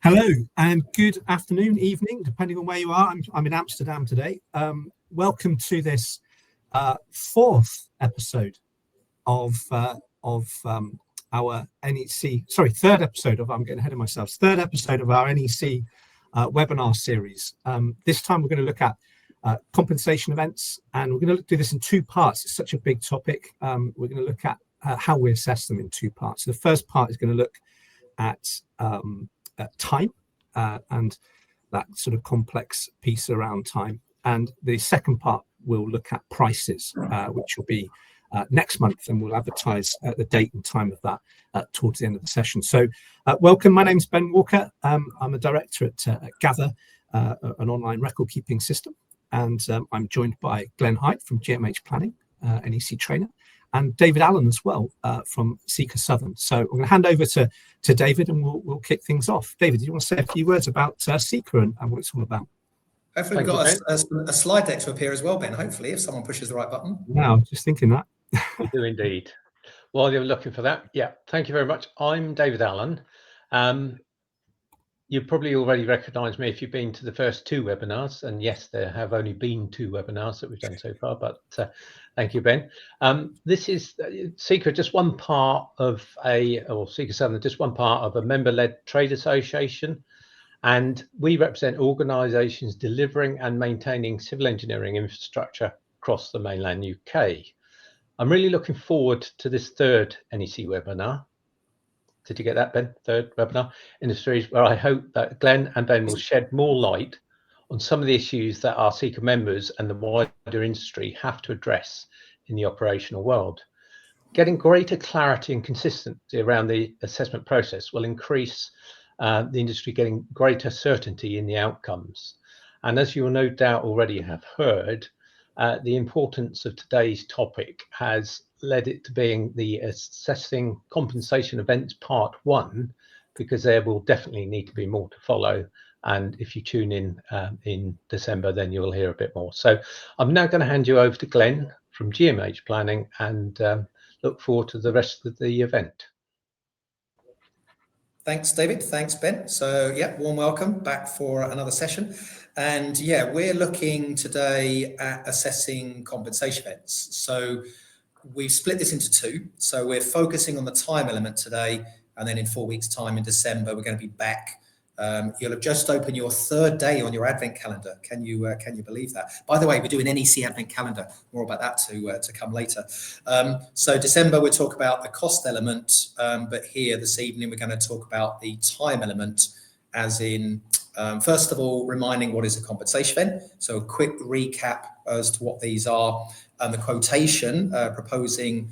Hello and good afternoon, evening, depending on where you are. I'm in Amsterdam today. Welcome to this fourth episode of our NEC. Sorry, third episode of. I'm getting ahead of myself. Third episode of our NEC webinar series. This time we're going to look at compensation events, and we're going to do this in two parts. It's such a big topic. We're going to look at how we assess them in two parts. So the first part is going to look at time and that sort of complex piece around time. And the second part will look at prices, which will be next month, and we'll advertise the date and time of that towards the end of the session. So welcome, my name's Ben Walker. I'm a director at Gather, an online record keeping system. And I'm joined by Glenn Height from GMH Planning, NEC trainer, and David Allen as well from CECA Southern. So I'm going to hand over to David, and we'll kick things off. David, do you want to say a few words about CECA and what it's all about? Hopefully we've got a slide deck to appear as well, Ben, hopefully, if someone pushes the right button. Wow, just thinking that. We do indeed. While you're looking for that, yeah, thank you very much. I'm David Allen. You probably already recognise me if you've been to the first two webinars, and yes, there have only been two webinars that we've done so far, but thank you, Ben. This is CECA, just one part of CECA Southern, just one part of a member-led trade association, and we represent organisations delivering and maintaining civil engineering infrastructure across the mainland UK. I'm really looking forward to this third NEC webinar. Did you get that, Ben? Third webinar in the series, where I hope that Glenn and Ben will shed more light on some of the issues that our CECA members and the wider industry have to address in the operational world. Getting greater clarity and consistency around the assessment process will increase the industry getting greater certainty in the outcomes. And as you will no doubt already have heard, the importance of today's topic has led it to being the assessing compensation events part 1, because there will definitely need to be more to follow. And if you tune in December, then you'll hear a bit more. So I'm now going to hand you over to Glenn from GMH Planning, and look forward to the rest of the event. Thanks, David. Thanks, Ben. So yeah, warm welcome back for another session. And yeah, we're looking today at assessing compensation events. So we've split this into two. So we're focusing on the time element today, and then in 4 weeks' time in December, we're going to be back. You'll have just opened your third day on your advent calendar. Can you believe that? By the way, we're doing NEC advent calendar. More about that to come later. So December, we'll talk about the cost element, but here this evening, we're going to talk about the time element, as in, first of all, reminding what is a compensation event. So a quick recap as to what these are. And the quotation proposing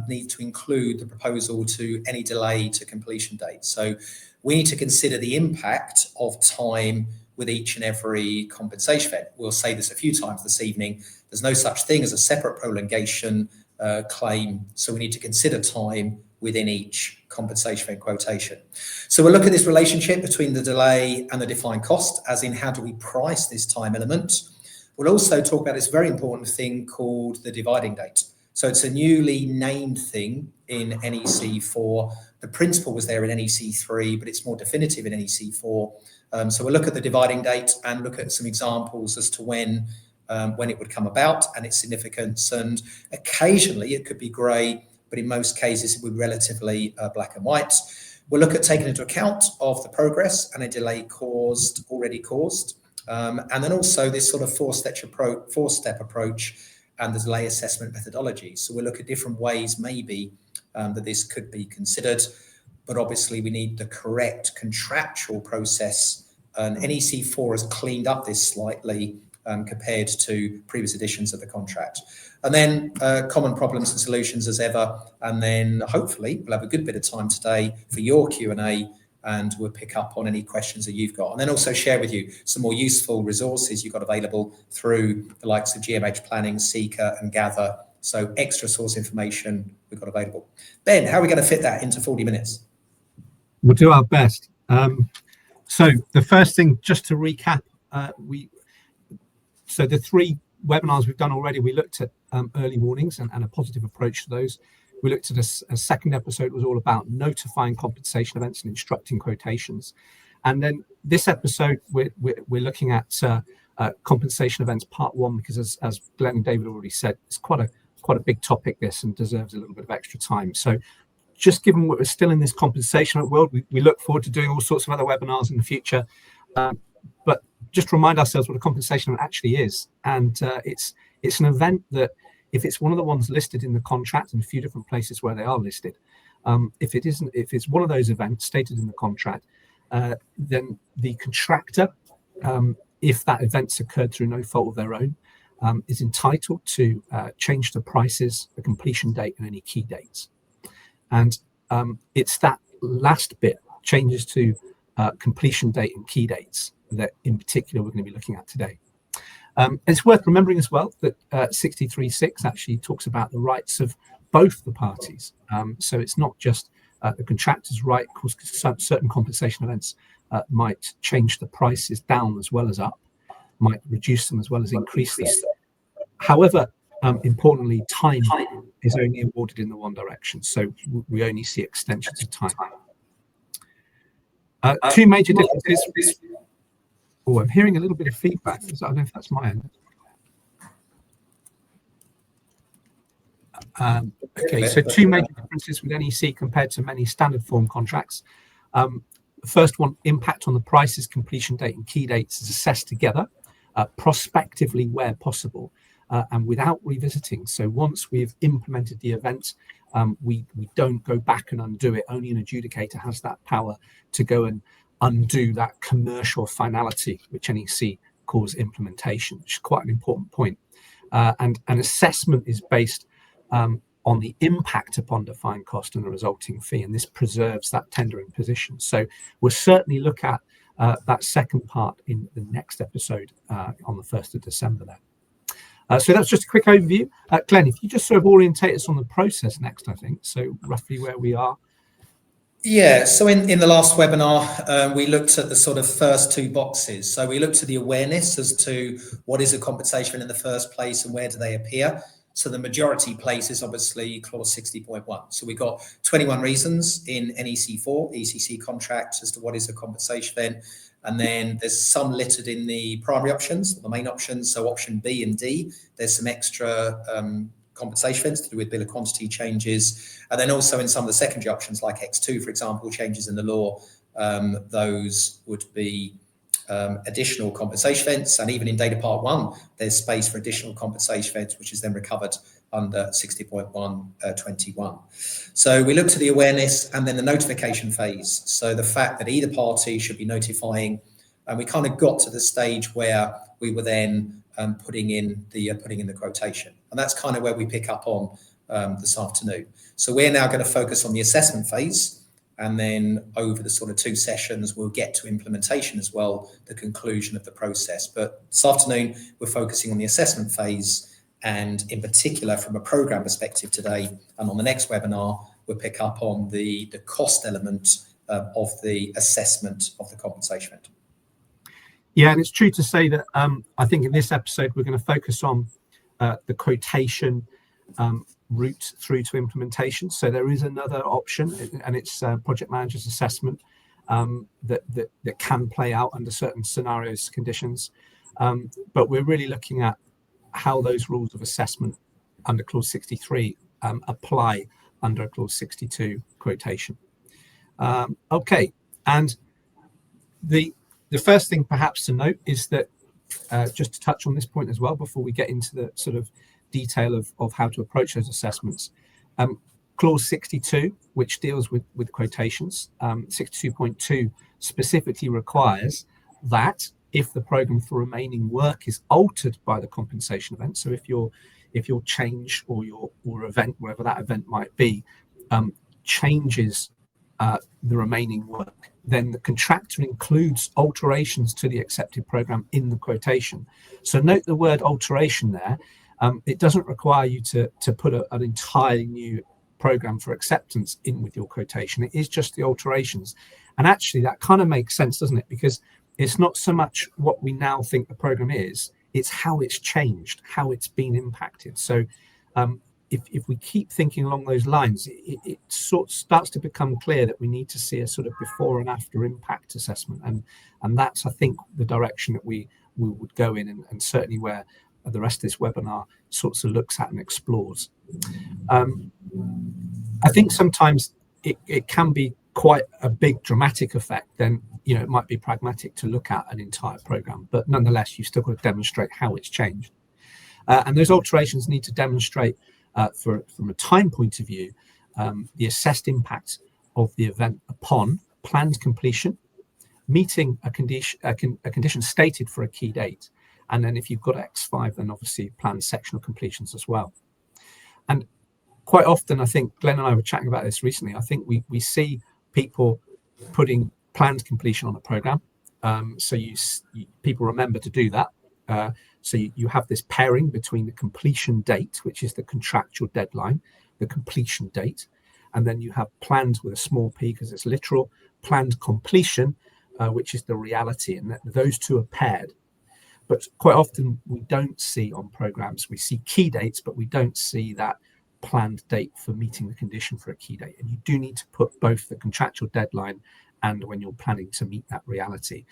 need to include the proposal to any delay to completion date. So we need to consider the impact of time with each and every compensation event. We'll say this a few times this evening. There's no such thing as a separate prolongation claim. So we need to consider time within each compensation event quotation. So we'll look at this relationship between the delay and the defined cost, as in how do we price this time element. We'll also talk about this very important thing called the dividing date. So it's a newly named thing in NEC4. The principle was there in NEC3, but it's more definitive in NEC4. So we'll look at the dividing date and look at some examples as to when it would come about and its significance. And occasionally it could be grey, but in most cases it would be relatively black and white. We'll look at taking into account of the progress and a delay already caused. And then also this sort of four-step approach and the delay assessment methodology. So we'll look at different ways maybe that this could be considered, but obviously we need the correct contractual process. And NEC4 has cleaned up this slightly compared to previous editions of the contract. And then common problems and solutions as ever. And then hopefully we'll have a good bit of time today for your Q&A, and we'll pick up on any questions that you've got. And then also share with you some more useful resources you've got available through the likes of GMH Planning, CECA and Gather. So extra source information we've got available. Ben, how are we going to fit that into 40 minutes? We'll do our best. So the first thing, just to recap, so the three webinars we've done already, we looked at early warnings and a positive approach to those. We looked at a second episode was all about notifying compensation events and instructing quotations. And then this episode, we're looking at compensation events part 1, because as Glenn and David already said, it's quite a big topic, this, and deserves a little bit of extra time. So just given we're still in this compensation world, we look forward to doing all sorts of other webinars in the future. But just remind ourselves what a compensation event actually is. And it's an event that, if it's one of the ones listed in the contract, and a few different places where they are listed, if it's one of those events stated in the contract, then the contractor, if that event's occurred through no fault of their own, is entitled to change the prices, the completion date, and any key dates. And it's that last bit, changes to completion date and key dates, that in particular we're going to be looking at today. It's worth remembering as well that 63.6 actually talks about the rights of both the parties. So it's not just the contractor's right. Of course, certain compensation events might change the prices down as well as up, might reduce them as well as increase them. However, importantly, time is only awarded in the one direction. So we only see extensions of time. Two major differences. Oh, I'm hearing a little bit of feedback. I don't know if that's my end. Okay, so two major differences with NEC compared to many standard form contracts. The first one, impact on the prices, completion date, and key dates is assessed together, prospectively where possible, and without revisiting. So once we've implemented the event, we don't go back and undo it. Only an adjudicator has that power to go and undo that commercial finality, which NEC calls implementation, which is quite an important point. And an assessment is based on the impact upon defined cost and the resulting fee, and this preserves that tendering position. So we'll certainly look at that second part in the next episode on the 1st of December there. So that's just a quick overview. Glenn, if you just sort of orientate us on the process next, I think, so roughly where we are. Yeah, so in the last webinar, we looked at the sort of first two boxes. So we looked at the awareness as to what is a compensation in the first place and where do they appear. So the majority place is obviously clause 60.1. So we got 21 reasons in NEC4, ECC contracts, as to what is a compensation event. And then there's some littered in the primary options, the main options. So option B and D, there's some extra compensation events to do with bill of quantity changes. And then also in some of the secondary options like X2, for example, changes in the law, those would be additional compensation events. And even in data part 1, there's space for additional compensation events, which is then recovered under 60.121. So we looked at the awareness and then the notification phase. So the fact that either party should be notifying, and we kind of got to the stage where we were then putting in the quotation. And that's kind of where we pick up on this afternoon. So we're now going to focus on the assessment phase, and then over the sort of 2 sessions, we'll get to implementation as well, the conclusion of the process. But this afternoon, we're focusing on the assessment phase, and in particular from a program perspective today, and on the next webinar, we'll pick up on the cost element of the assessment of the compensation event. Yeah, and it's true to say that I think in this episode, we're going to focus on the quotation route through to implementation. So there is another option, and it's project manager's assessment that can play out under certain scenarios, conditions. But we're really looking at how those rules of assessment under clause 63 apply under clause 62 quotation. Okay, and the first thing perhaps to note is that just to touch on this point as well before we get into the sort of detail of how to approach those assessments. Clause 62, which deals with quotations, 62.2 specifically requires that if the program for remaining work is altered by the compensation event, so if your change or your event, wherever that event might be, changes the remaining work, then the contractor includes alterations to the accepted program in the quotation. So note the word alteration there. It doesn't require you to put an entirely new program for acceptance in with your quotation. It is just the alterations. And actually that kind of makes sense, doesn't it? Because it's not so much what we now think the program is, it's how it's changed, how it's been impacted. So if we keep thinking along those lines, it sort of starts to become clear that we need to see a sort of before and after impact assessment, and that's, I think, the direction that we would go in, and certainly where the rest of this webinar sorts of looks at and explores. I think sometimes it can be quite a big dramatic effect. Then, you know, it might be pragmatic to look at an entire program, but nonetheless, you've still got to demonstrate how it's changed. And those alterations need to demonstrate, from a time point of view, the assessed impact of the event upon planned completion, meeting a condition stated for a key date, and then if you've got X5, then obviously planned sectional completions as well. And quite often, I think Glenn and I were chatting about this recently, I think we see people putting planned completion on a program. So people remember to do that. So you have this pairing between the completion date, which is the contractual deadline, the completion date, and then you have planned with a small p because it's literal, planned completion, which is the reality, and those two are paired. But quite often we don't see on programs, we see key dates, but we don't see that planned date for meeting the condition for a key date. And you do need to put both the contractual deadline and when you're planning to meet that reality.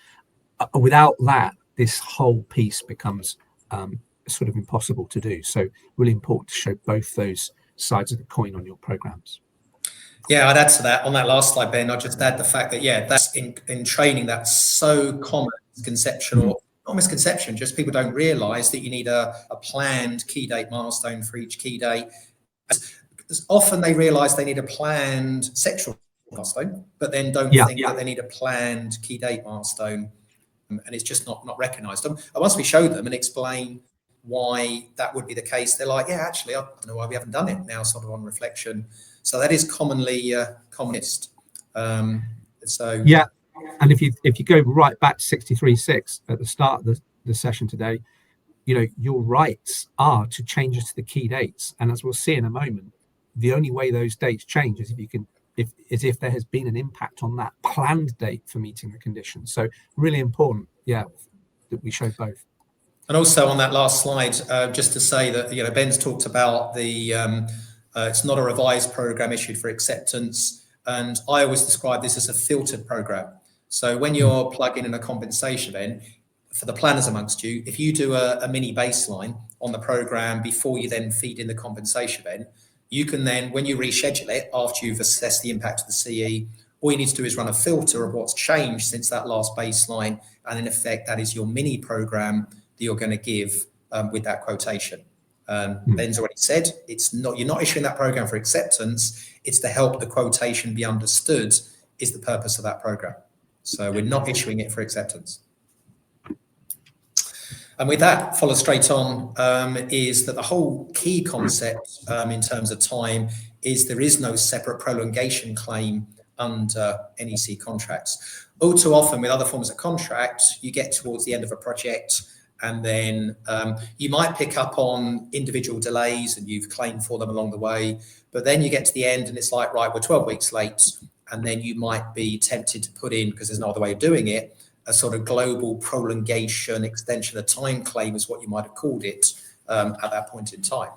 Without that, this whole piece becomes sort of impossible to do. So really important to show both those sides of the coin on your programs. Yeah, I'd add to that on that last slide, Ben. I'll just add the fact that, yeah, that's in training, that's so common, conceptual, not misconception, just people don't realize that you need a planned key date milestone for each key date. Often they realize they need a planned sectional milestone, but then don't think that they need a planned key date milestone. And it's just not recognized. And once we show them and explain why that would be the case, they're like, yeah, actually, I don't know why we haven't done it now, sort of on reflection. So that is commonly commonest. So yeah, and if you go right back to 63.6 at the start of the session today, you know, your rights are to change it to the key dates. And as we'll see in a moment, the only way those dates change is if there has been an impact on that planned date for meeting the condition. So really important, yeah, that we show both. And also on that last slide, just to say that, you know, Ben's talked about the it's not a revised program issued for acceptance, and I always describe this as a filtered program. So when you're plugging in a compensation event, for the planners amongst you, if you do a mini baseline on the program before you then feed in the compensation event, you can then, when you reschedule it after you've assessed the impact of the CE, all you need to do is run a filter of what's changed since that last baseline, and in effect, that is your mini program that you're going to give with that quotation. Ben's already said you're not issuing that program for acceptance. It's to help the quotation be understood is the purpose of that program. So we're not issuing it for acceptance. And with that, follow straight on, is that the whole key concept in terms of time is there is no separate prolongation claim under NEC contracts. All too often with other forms of contract, you get towards the end of a project and then you might pick up on individual delays and you've claimed for them along the way, but then you get to the end and it's like, right, we're 12 weeks late, and then you might be tempted to put in, because there's no other way of doing it, a sort of global prolongation, extension of time claim is what you might have called it at that point in time.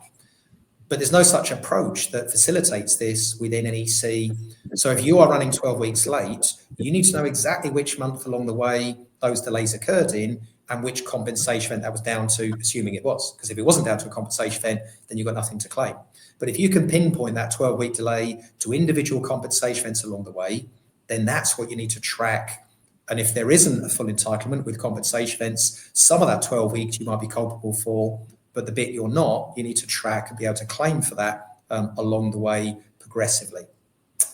But there's no such approach that facilitates this within NEC. So if you are running 12 weeks late, you need to know exactly which month along the way those delays occurred in and which compensation event that was down to, assuming it was. Because if it wasn't down to a compensation event, then you've got nothing to claim. But if you can pinpoint that 12-week delay to individual compensation events along the way, then that's what you need to track. And if there isn't a full entitlement with compensation events, some of that 12 weeks you might be culpable for, but the bit you're not, you need to track and be able to claim for that along the way progressively.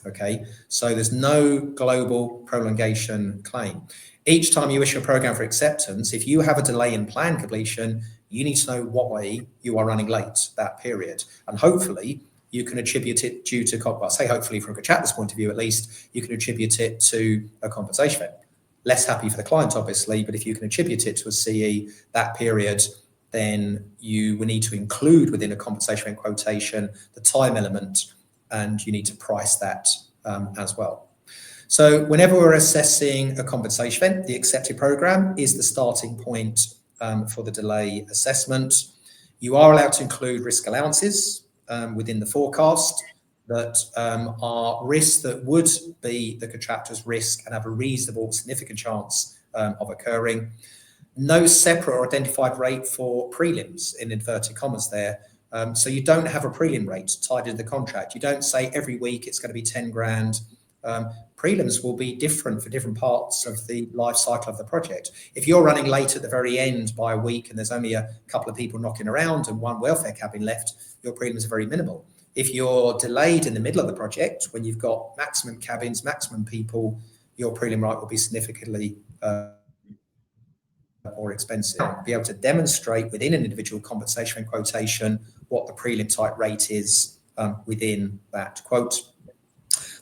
Okay, so there's no global prolongation claim. Each time you issue a program for acceptance, if you have a delay in plan completion, you need to know why you are running late that period. And hopefully you can attribute it due to, well, say hopefully from a chatter's point of view, at least you can attribute it to a compensation event. Less happy for the client, obviously, but if you can attribute it to a CE, that period, then you will need to include within a compensation event quotation the time element, and you need to price that as well. So whenever we're assessing a compensation event, the accepted program is the starting point for the delay assessment. You are allowed to include risk allowances within the forecast that are risks that would be the contractor's risk and have a reasonable, significant chance of occurring. No separate or identified rate for prelims, in inverted commas there. So you don't have a prelim rate tied into the contract. You don't say every week it's going to be 10 grand. Prelims will be different for different parts of the life cycle of the project. If you're running late at the very end by a week and there's only a couple of people knocking around and one welfare cabin left, your prelims are very minimal. If you're delayed in the middle of the project, when you've got maximum cabins, maximum people, your prelim rate will be significantly more expensive. Be able to demonstrate within an individual compensation and quotation what the prelim type rate is within that quote.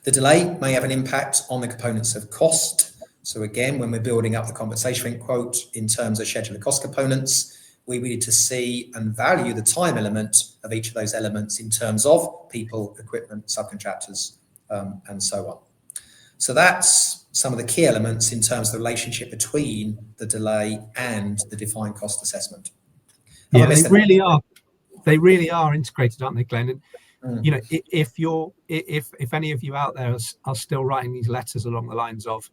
The delay may have an impact on the components of cost. So again, when we're building up the compensation quote in terms of schedule of cost components, we need to see and value the time element of each of those elements in terms of people, equipment, subcontractors, and so on. So that's some of the key elements in terms of the relationship between the delay and the defined cost assessment. Yeah, they really are integrated, aren't they, Glenn? And you know, if any of you out there are still writing these letters along the lines of,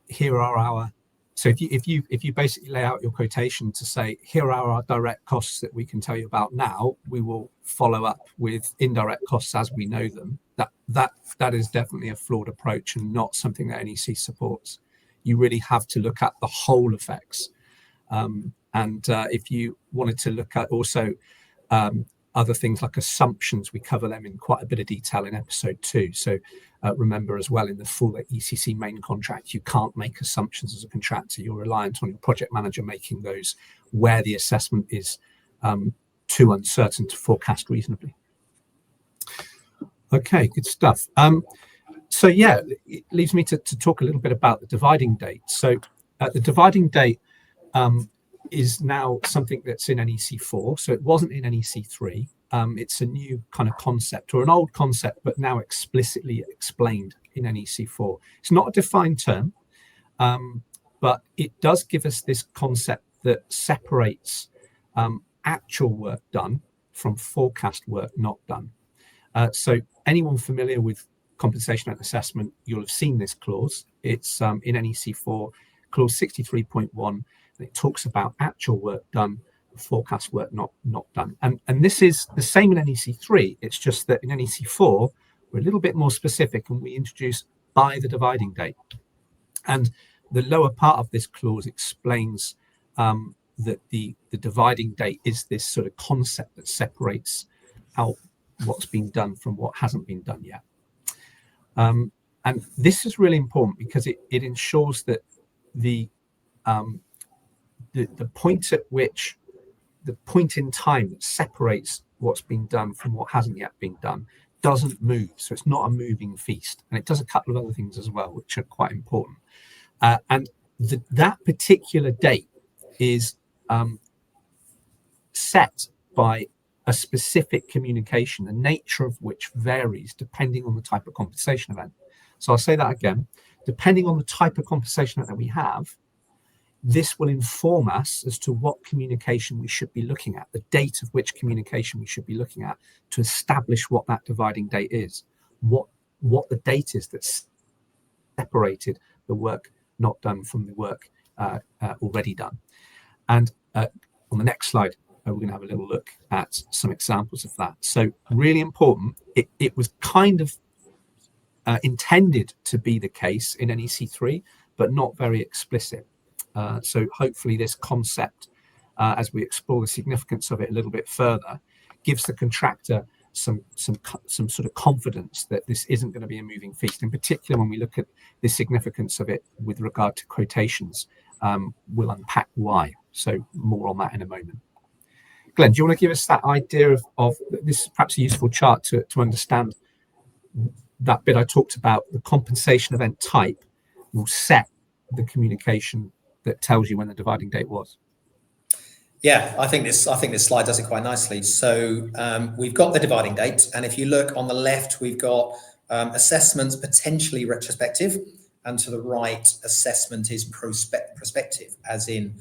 here are our, so if you basically lay out your quotation to say, here are our direct costs that we can tell you about now, we will follow up with indirect costs as we know them. That is definitely a flawed approach and not something that NEC supports. You really have to look at the whole effects. If you wanted to look at also other things like assumptions, we cover them in quite a bit of detail in episode 2. So remember as well, in the full ECC main contract, you can't make assumptions as a contractor. You're reliant on your project manager making those where the assessment is too uncertain to forecast reasonably. Okay, good stuff. So yeah, it leaves me to talk a little bit about the dividing date. So the dividing date is now something that's in NEC4. So it wasn't in NEC3. It's a new kind of concept, or an old concept, but now explicitly explained in NEC4. It's not a defined term, but it does give us this concept that separates actual work done from forecast work not done. So anyone familiar with compensation and assessment, you'll have seen this clause. It's in NEC4, clause 63.1, and it talks about actual work done, forecast work not done. And this is the same in NEC3. It's just that in NEC4, we're a little bit more specific and we introduce by the dividing date. And the lower part of this clause explains that the dividing date is this sort of concept that separates out what's been done from what hasn't been done yet. And this is really important because it ensures that the point at which, the point in time that separates what's been done from what hasn't yet been done doesn't move. So it's not a moving feast. And it does a couple of other things as well, which are quite important. And that particular date is set by a specific communication, the nature of which varies depending on the type of compensation event. So I'll say that again. Depending on the type of compensation event that we have, this will inform us as to what communication we should be looking at, the date of which communication we should be looking at to establish what that dividing date is, what the date is that's separated the work not done from the work already done. And on the next slide, we're going to have a little look at some examples of that. So really important, it was kind of intended to be the case in NEC3, but not very explicit. So hopefully this concept, as we explore the significance of it a little bit further, gives the contractor some sort of confidence that this isn't going to be a moving feast. In particular, when we look at the significance of it with regard to quotations, we'll unpack why. So more on that in a moment. Glenn, do you want to give us that idea of this is perhaps a useful chart to understand that bit I talked about? The compensation event type will set the communication that tells you when the dividing date was. Yeah, I think this slide does it quite nicely. So we've got the dividing date, and if you look on the left, we've got assessments potentially retrospective, and to the right, assessment is prospective, as in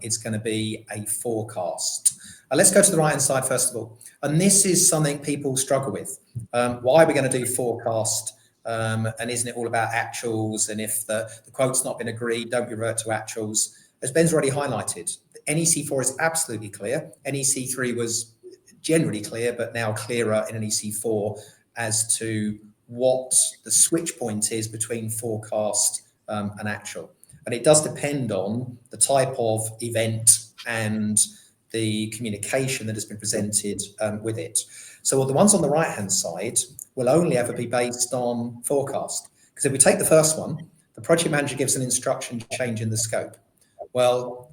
it's going to be a forecast. let's go to the right-hand side first of all. And this is something people struggle with. Why are we going to do forecast? And isn't it all about actuals? And if the quote's not been agreed, don't revert to actuals. As Ben's already highlighted, NEC4 is absolutely clear. NEC3 was generally clear, but now clearer in NEC4 as to what the switch point is between forecast and actual. And it does depend on the type of event and the communication that has been presented with it. So the ones on the right-hand side will only ever be based on forecast. Because if we take the first one, the project manager gives an instruction change in the scope. Well,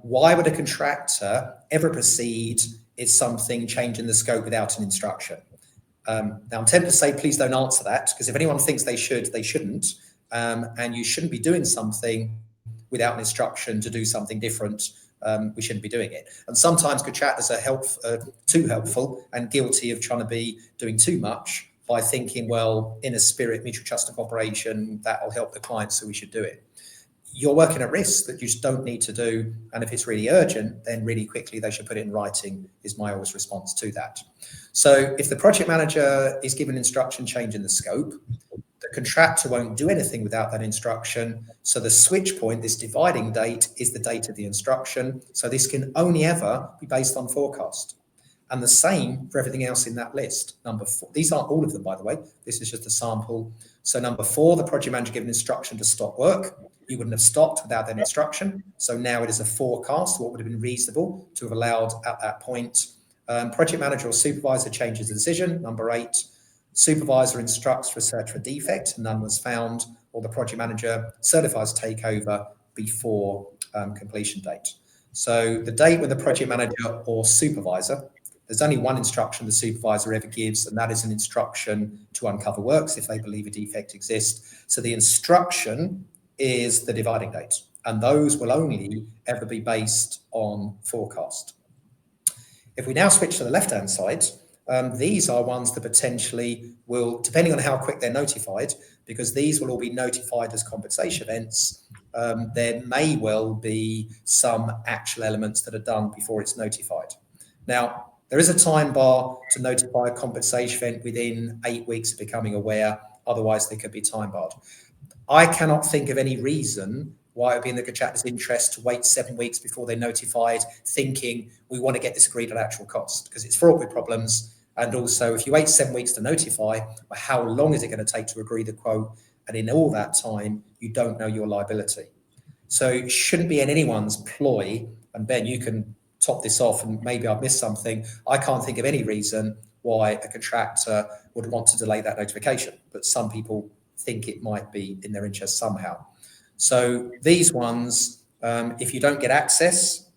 why would a contractor ever proceed if something change in the scope without an instruction? Now, I'm tempted to say, please don't answer that, because if anyone thinks they should, they shouldn't. And you shouldn't be doing something without an instruction to do something different. We shouldn't be doing it. And sometimes contractors are too helpful and guilty of trying to be doing too much by thinking, well, in a spirit, mutual trust and cooperation, that'll help the client, so we should do it. You're working at risk that you just don't need to do. And if it's really urgent, then really quickly they should put it in writing, is my always response to that. So if the project manager is given instruction change in the scope, the contractor won't do anything without that instruction. So the switch point, this dividing date, is the date of the instruction. So this can only ever be based on forecast. And the same for everything else in that list. Number 4, these aren't all of them, by the way. This is just a sample. So number 4, the project manager given instruction to stop work. You wouldn't have stopped without that instruction. So now it is a forecast, what would have been reasonable to have allowed at that point. Project manager or supervisor changes the decision. Number 8, supervisor instructs for a search for defect, none was found, or the project manager certifies takeover before completion date. So the date when the project manager or supervisor, there's only one instruction the supervisor ever gives, and that is an instruction to uncover works if they believe a defect exists. So the instruction is the dividing date, and those will only ever be based on forecast. If we now switch to the left-hand side, these are ones that potentially will, depending on how quick they're notified, because these will all be notified as compensation events, there may well be some actual elements that are done before it's notified. Now, there is a time bar to notify a compensation event within 8 weeks of becoming aware, otherwise they could be time barred. I cannot think of any reason why it would be in the contractor's interest to wait 7 weeks before they're notified, thinking we want to get this agreed at actual cost, because it's fraught with problems. And also, if you wait 7 weeks to notify, well, how long is it going to take to agree the quote? And in all that time, you don't know your liability. So it shouldn't be in anyone's ploy. And Ben, you can top this off, and maybe I've missed something. I can't think of any reason why a contractor would want to delay that notification, but some people think it might be in their interest somehow. So these ones, if you don't get access,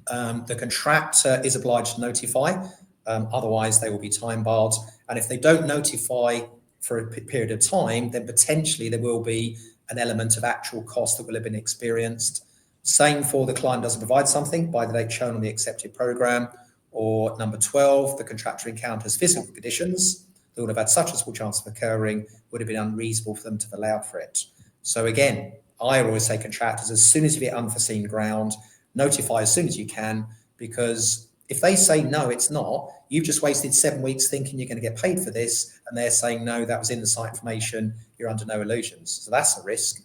the contractor is obliged to notify. Otherwise, they will be time barred. And if they don't notify for a period of time, then potentially there will be an element of actual cost that will have been experienced. Same for the client doesn't provide something by the date shown on the accepted program. Or number 12, the contractor encounters physical conditions that would have had such a small chance of occurring, would have been unreasonable for them to have allowed for it. So again, I always say contractors, as soon as you get unforeseen ground, notify as soon as you can, because if they say, no, it's not, you've just wasted 7 weeks thinking you're going to get paid for this, and they're saying, no, that was in the site information, you're under no illusions. So that's a risk.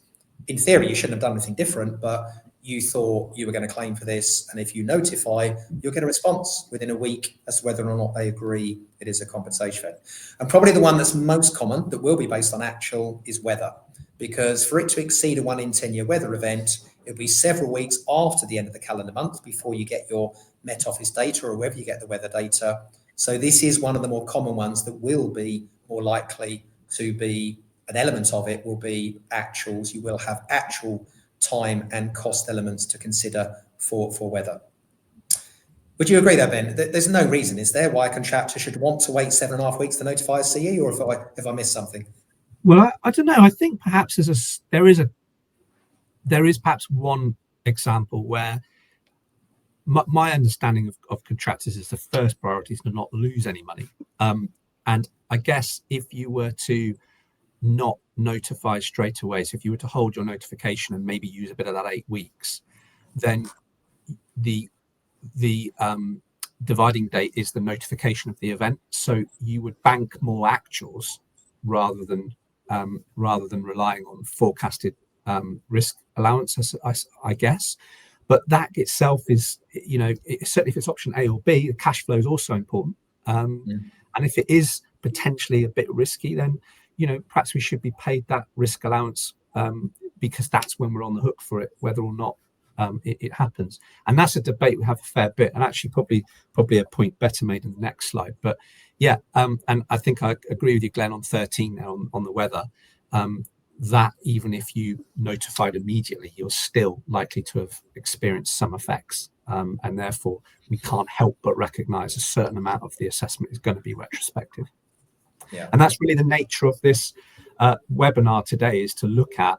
In theory, you shouldn't have done anything different, but you thought you were going to claim for this, and if you notify, you'll get a response within a week as to whether or not they agree it is a compensation event. And probably the one that's most common, that will be based on actual, is weather. Because for it to exceed a 1 in 10-year weather event, it'll be several weeks after the end of the calendar month before you get your Met Office data or wherever you get the weather data. So this is one of the more common ones that will be more likely to be, an element of it will be actuals. You will have actual time and cost elements to consider for weather. Would you agree there, Ben? There's no reason, is there, why a contractor should want to wait 7.5 weeks to notify a CE, or if I missed something? Well, I don't know. I think perhaps there is perhaps one example where my understanding of contractors is the first priority is to not lose any money. And I guess if you were to not notify straight away, so if you were to hold your notification and maybe use a bit of that 8 weeks, then the dividing date is the notification of the event. So you would bank more actuals rather than relying on forecasted risk allowance, I guess. But that itself is, certainly if it's option A or B, the cash flow is also important. And if it is potentially a bit risky, then perhaps we should be paid that risk allowance because that's when we're on the hook for it, whether or not it happens. And that's a debate we have a fair bit, and actually probably a point better made in the next slide. But yeah, and I think I agree with you, Glenn, on 13 now on the weather. That even if you notified immediately, you're still likely to have experienced some effects. And therefore, we can't help but recognise a certain amount of the assessment is going to be retrospective. Yeah. And that's really the nature of this webinar today, is to look at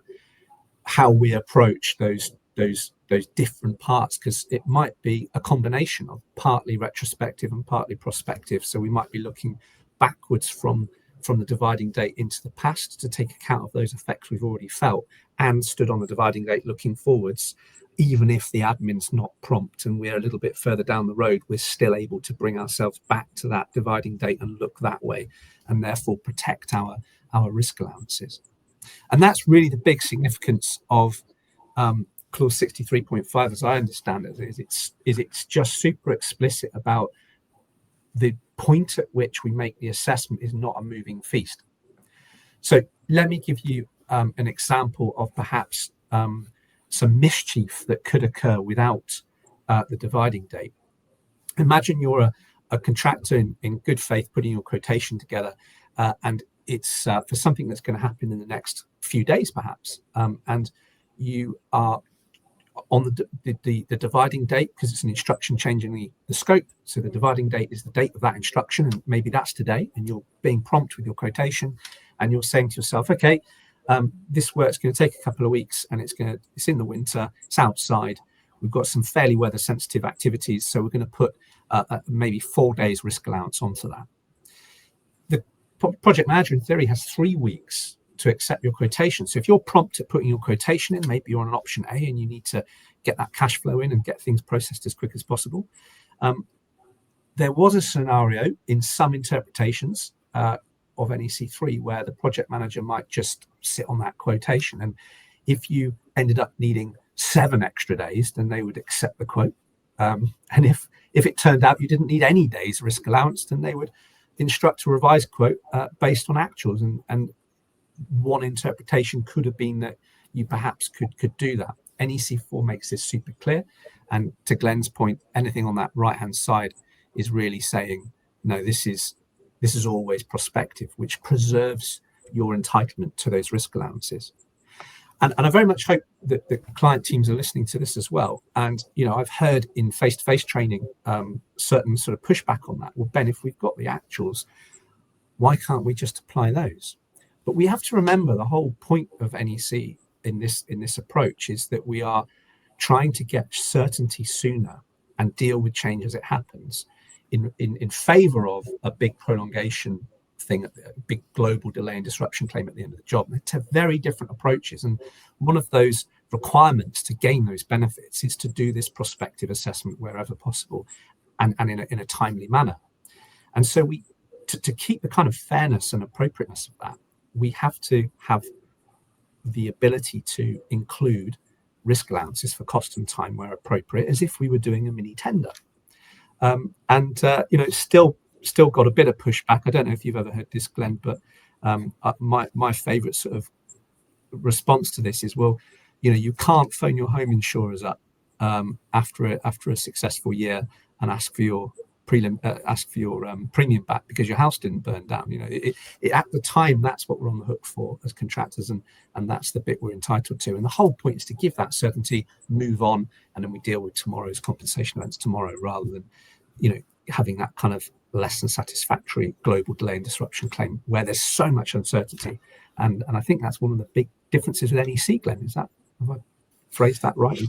how we approach those different parts, because it might be a combination of partly retrospective and partly prospective. So we might be looking backwards from the dividing date into the past to take account of those effects we've already felt, and stood on the dividing date looking forwards. Even if the admin's not prompt and we're a little bit further down the road, we're still able to bring ourselves back to that dividing date and look that way, and therefore protect our risk allowances. And that's really the big significance of clause 63.5, as I understand it, is it's just super explicit about the point at which we make the assessment is not a moving feast. So let me give you an example of perhaps some mischief that could occur without the dividing date. Imagine you're a contractor in good faith putting your quotation together, and it's for something that's going to happen in the next few days, perhaps, and you are on the dividing date because it's an instruction changing the scope. So the dividing date is the date of that instruction, and maybe that's today, and you're being prompt with your quotation, and you're saying to yourself, okay, this work's going to take a couple of weeks, and it's in the winter, it's outside, we've got some fairly weather sensitive activities, so we're going to put maybe 4 days risk allowance onto that. The project manager in theory has 3 weeks to accept your quotation. So if you're prompt at putting your quotation in, maybe you're on an option A and you need to get that cash flow in and get things processed as quick as possible. There was a scenario in some interpretations of NEC4 where the project manager might just sit on that quotation, and if you ended up needing 7 extra days, then they would accept the quote. And if it turned out you didn't need any days risk allowance, then they would instruct a revised quote based on actuals. And one interpretation could have been that you perhaps could do that. NEC4 makes this super clear, and to Glenn's point, anything on that right hand side is really saying no, this is always prospective, which preserves your entitlement to those risk allowances. And I very much hope that the client teams are listening to this as well. And I've heard in face-to-face training certain sort of pushback on that. Well, Ben, if we've got the actuals, why can't we just apply those? But we have to remember the whole point of NEC in this approach is that we are trying to get certainty sooner and deal with change as it happens in favor of a big prolongation thing, a big global delay and disruption claim at the end of the job. They're very different approaches. And one of those requirements to gain those benefits is to do this prospective assessment wherever possible and in a timely manner. And so to keep the kind of fairness and appropriateness of that, we have to have the ability to include risk allowances for cost and time where appropriate, as if we were doing a mini tender. Still got a bit of pushback. I don't know if you've ever heard this, Glenn, but my favourite sort of response to this is, well, you can't phone your home insurers up after a successful year and ask for your premium back because your house didn't burn down. At the time, that's what we're on the hook for as contractors, and that's the bit we're entitled to. And the whole point is to give that certainty, move on, and then we deal with tomorrow's compensation events tomorrow, rather than having that kind of less than satisfactory global delay and disruption claim where there's so much uncertainty. And I think that's one of the big differences with NEC, Glenn. Have I phrased that right?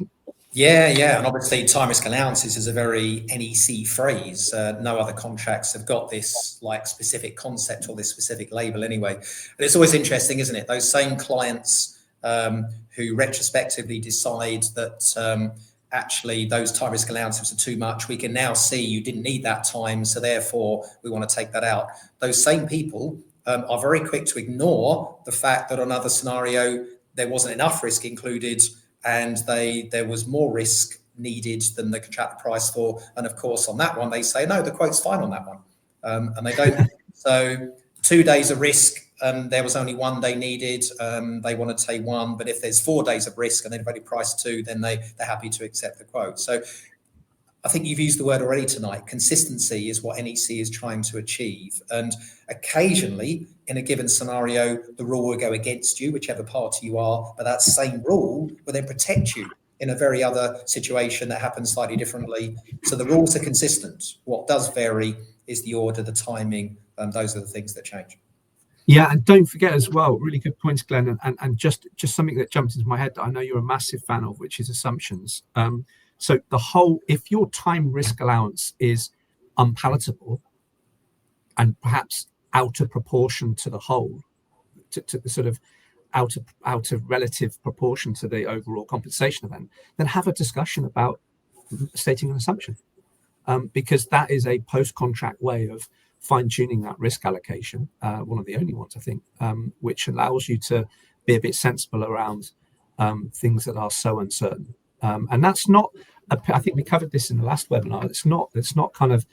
Yeah. And obviously time risk allowances is a very NEC phrase. No other contracts have got this like specific concept or this specific label anyway. But it's always interesting, isn't it? Those same clients who retrospectively decide that actually those time risk allowances are too much. We can now see you didn't need that time, so therefore we want to take that out. Those same people are very quick to ignore the fact that on another scenario there wasn't enough risk included, and there was more risk needed than the contracted price for. And of course, on that one, they say, no, the quote's fine on that one. And they don't. So 2 days of risk, there was only 1 day needed. They want to take 1, but if there's 4 days of risk and they've already priced 2, then they're happy to accept the quote. So I think you've used the word already tonight. Consistency is what NEC is trying to achieve. And occasionally, in a given scenario, the rule will go against you, whichever party you are, but that same rule will then protect you in a very other situation that happens slightly differently. So the rules are consistent. What does vary is the order, the timing, and those are the things that change. Yeah, and don't forget as well, really good points, Glenn, and just something that jumped into my head that I know you're a massive fan of, which is assumptions. So if your time risk allowance is unpalatable and perhaps out of proportion to the whole, to the sort of out of relative proportion to the overall compensation event, then have a discussion about stating an assumption, because that is a post-contract way of fine-tuning that risk allocation, one of the only ones I think, which allows you to be a bit sensible around things that are so uncertain. And that's not, I think we covered this in the last webinar, it's not kind of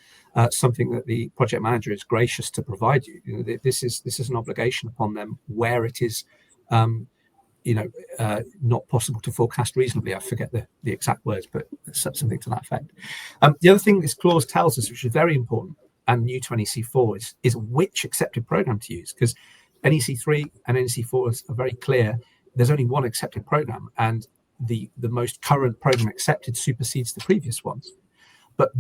something that the project manager is gracious to provide you. You know, this is an obligation upon them where it is not possible to forecast reasonably. I forget the exact words, but something to that effect. The other thing this clause tells us, which is very important and new to NEC4, is which accepted program to use, because NEC3 and NEC4 are very clear. There's only one accepted program, and the most current program accepted supersedes the previous ones. But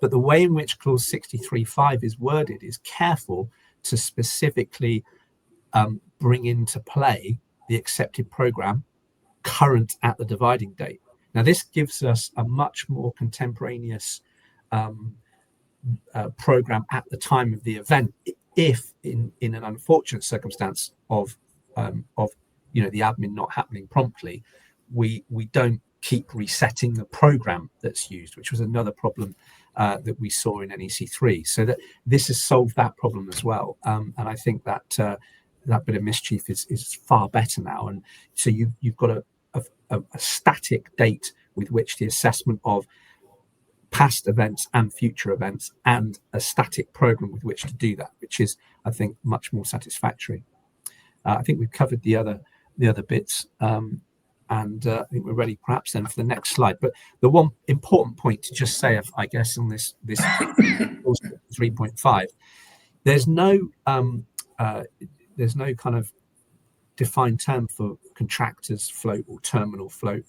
the way in which clause 63.5 is worded is careful to specifically bring into play the accepted program current at the dividing date. Now, this gives us a much more contemporaneous program at the time of the event, if in an unfortunate circumstance of the admin not happening promptly, we don't keep resetting the program that's used, which was another problem that we saw in NEC3. So that this has solved that problem as well, and I think that that bit of mischief is far better now. And so you've got a static date with which the assessment of past events and future events, and a static program with which to do that, which is, I think, much more satisfactory. I think we've covered the other bits, and I think we're ready perhaps then for the next slide. But the one important point to just say, I guess, on this 3.5, there's no kind of defined term for contractors float or terminal float.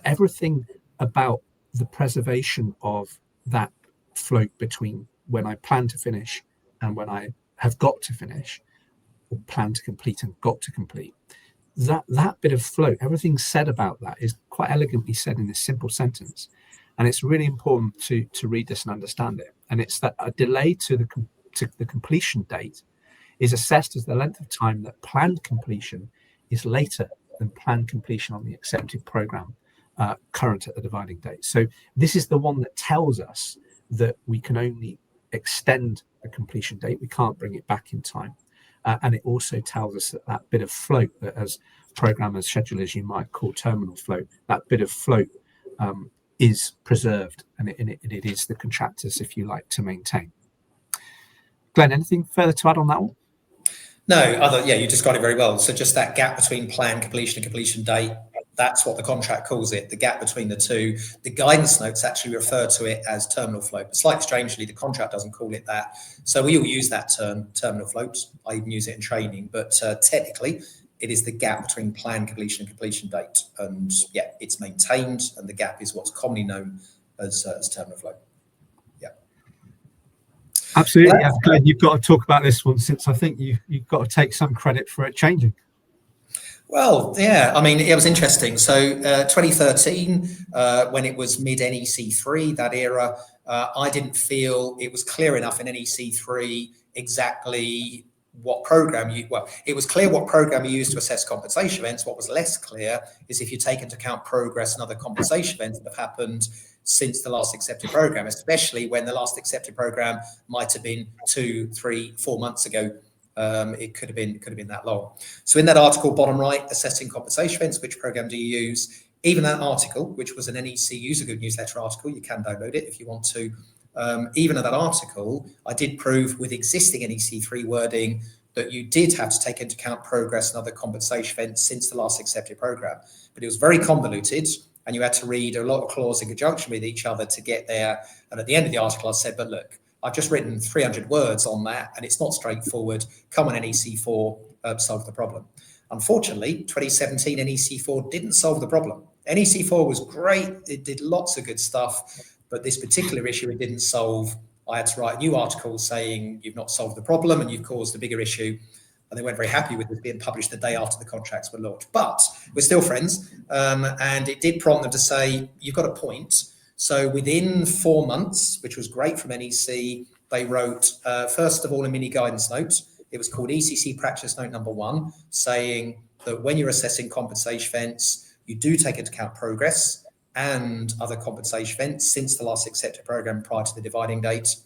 Everything about the preservation of that float between when I plan to finish and when I have got to finish, or plan to complete and got to complete, that bit of float, everything said about that is quite elegantly said in this simple sentence. And it's really important to read this and understand it. And it's that a delay to the completion date is assessed as the length of time that planned completion is later than planned completion on the accepted program current at the dividing date. So this is the one that tells us that we can only extend the completion date. We can't bring it back in time. And it also tells us that bit of float, that as programmers, schedulers, you might call terminal float, that bit of float is preserved, and it is the contractors, if you like, to maintain. Glenn, anything further to add on that one? No, you described it very well. So just that gap between plan completion and completion date, that's what the contract calls it, the gap between the two. The guidance notes actually refer to it as terminal float, but slightly strangely, the contract doesn't call it that. So we all use that term, terminal float. I even use it in training, but technically it is the gap between plan completion and completion date. And yeah, it's maintained, and the gap is what's commonly known as terminal float. Absolutely. Yeah, Glenn, you've got to talk about this one, since I think you've got to take some credit for it changing. Well, yeah, I mean, it was interesting. So 2013, when it was mid-NEC3, that era, I didn't feel it was clear enough in NEC3 exactly what program it was clear what program you used to assess compensation events. What was less clear is if you take into account progress and other compensation events that have happened since the last accepted program, especially when the last accepted program might have been 2, 3, 4 months ago. It could have been that long. So in that article, bottom right, assessing compensation events, which program do you use? Even that article, which was an NEC User Group newsletter article, you can download it if you want to. Even at that article, I did prove with existing NEC3 wording that you did have to take into account progress and other compensation events since the last accepted program. But it was very convoluted, and you had to read a lot of clauses in conjunction with each other to get there. And at the end of the article, I said, but look, I've just written 300 words on that, and it's not straightforward. Come on, NEC4, solve the problem. Unfortunately, 2017 NEC4 didn't solve the problem. NEC4 was great. It did lots of good stuff, but this particular issue it didn't solve. I had to write a new article saying you've not solved the problem and you've caused a bigger issue. And they weren't very happy with it being published the day after the contracts were launched. But we're still friends. And it did prompt them to say, you've got a point. So within 4 months, which was great from NEC, they wrote, first of all, a mini guidance note. It was called ECC Practice Note Number 1, saying that when you're assessing compensation events, you do take into account progress and other compensation events since the last accepted program prior to the dividing date.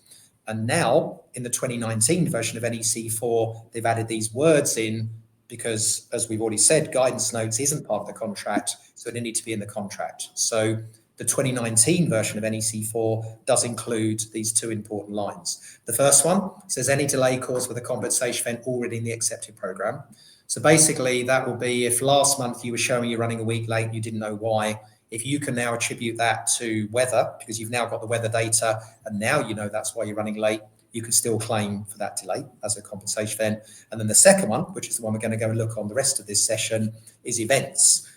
And now, in the 2019 version of NEC4, they've added these words in because, as we've already said, guidance notes isn't part of the contract, so they need to be in the contract. So the 2019 version of NEC4 does include these 2 important lines. The first one says any delay caused with a compensation event already in the accepted program. So basically, that will be if last month you were showing you're running a week late and you didn't know why, if you can now attribute that to weather, because you've now got the weather data and now you know that's why you're running late, you can still claim for that delay as a compensation event. And then the second one, which is the one we're going to go and look on the rest of this session, is events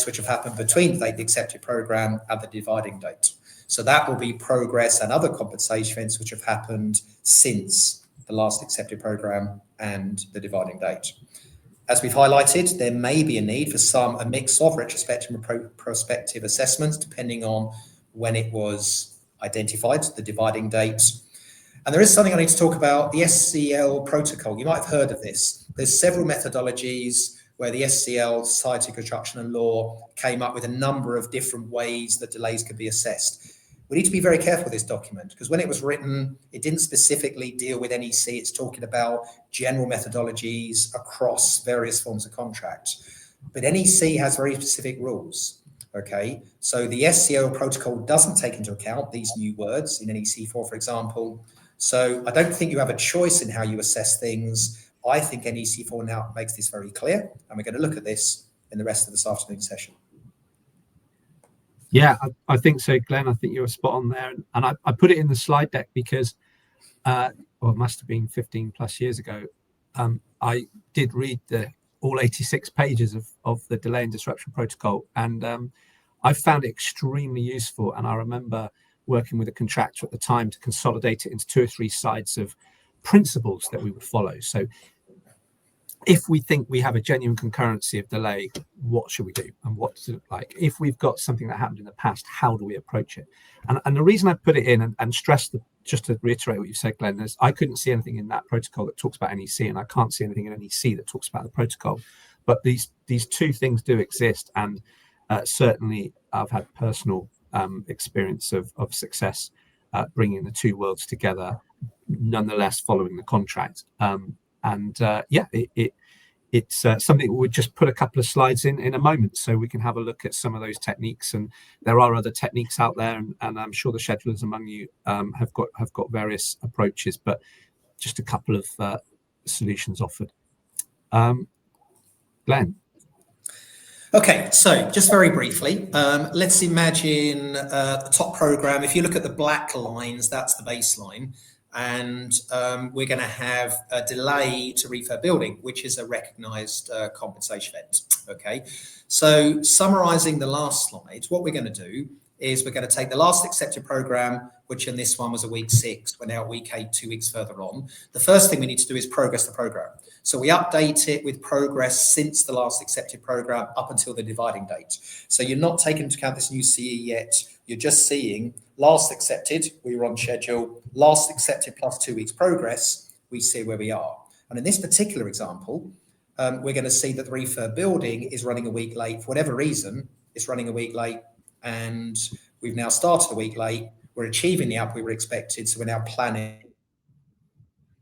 which have happened between the accepted program and the dividing date. So that will be progress and other compensation events which have happened since the last accepted program and the dividing date. As we've highlighted, there may be a need for a mix of retrospective and prospective assessments, depending on when it was identified, the dividing date. And there is something I need to talk about, the SCL protocol. You might have heard of this. There's several methodologies where the SCL, Society of Construction and Law, came up with a number of different ways that delays could be assessed. We need to be very careful with this document because when it was written, it didn't specifically deal with NEC. It's talking about general methodologies across various forms of contract. But NEC has very specific rules, okay? So the SCL protocol doesn't take into account these new words in NEC4, for example. So I don't think you have a choice in how you assess things. I think NEC4 now makes this very clear, and we're going to look at this in the rest of this afternoon session. Yeah, I think so, Glenn. I think you were spot on there. And I put it in the slide deck because, it must have been 15 plus years ago. I did read all 86 pages of the delay and disruption protocol. And I found it extremely useful. And I remember working with a contractor at the time to consolidate it into 2 or 3 sides of principles that we would follow. So if we think we have a genuine concurrency of delay, what should we do? And what does it look like? If we've got something that happened in the past, how do we approach it? And the reason I put it in and stress, just to reiterate what you said, Glenn, is I couldn't see anything in that protocol that talks about NEC, and I can't see anything in NEC that talks about the protocol. But these 2 things do exist, and certainly I've had personal experience of success bringing the 2 worlds together, nonetheless following the contract. It's something we'll just put a couple of slides in a moment so we can have a look at some of those techniques. And there are other techniques out there, and I'm sure the schedulers among you have got various approaches, but just a couple of solutions offered. Glenn. Okay, so just very briefly, let's imagine the top program. If you look at the black lines, that's the baseline. And we're going to have a delay to refurb building, which is a recognised compensation event. Okay, so summarising the last slide, what we're going to do is we're going to take the last accepted program, which in this one was a week 6. We're now at week 8, 2 weeks further on. The first thing we need to do is progress the program. So we update it with progress since the last accepted program up until the dividing date. So you're not taking into account this new CE yet. You're just seeing last accepted, we were on schedule. Last accepted plus 2 weeks progress, we see where we are. And in this particular example, we're going to see that the refurb building is running a week late. For whatever reason, it's running a week late, and we've now started a week late. We're achieving the output we were expected, so we're now planning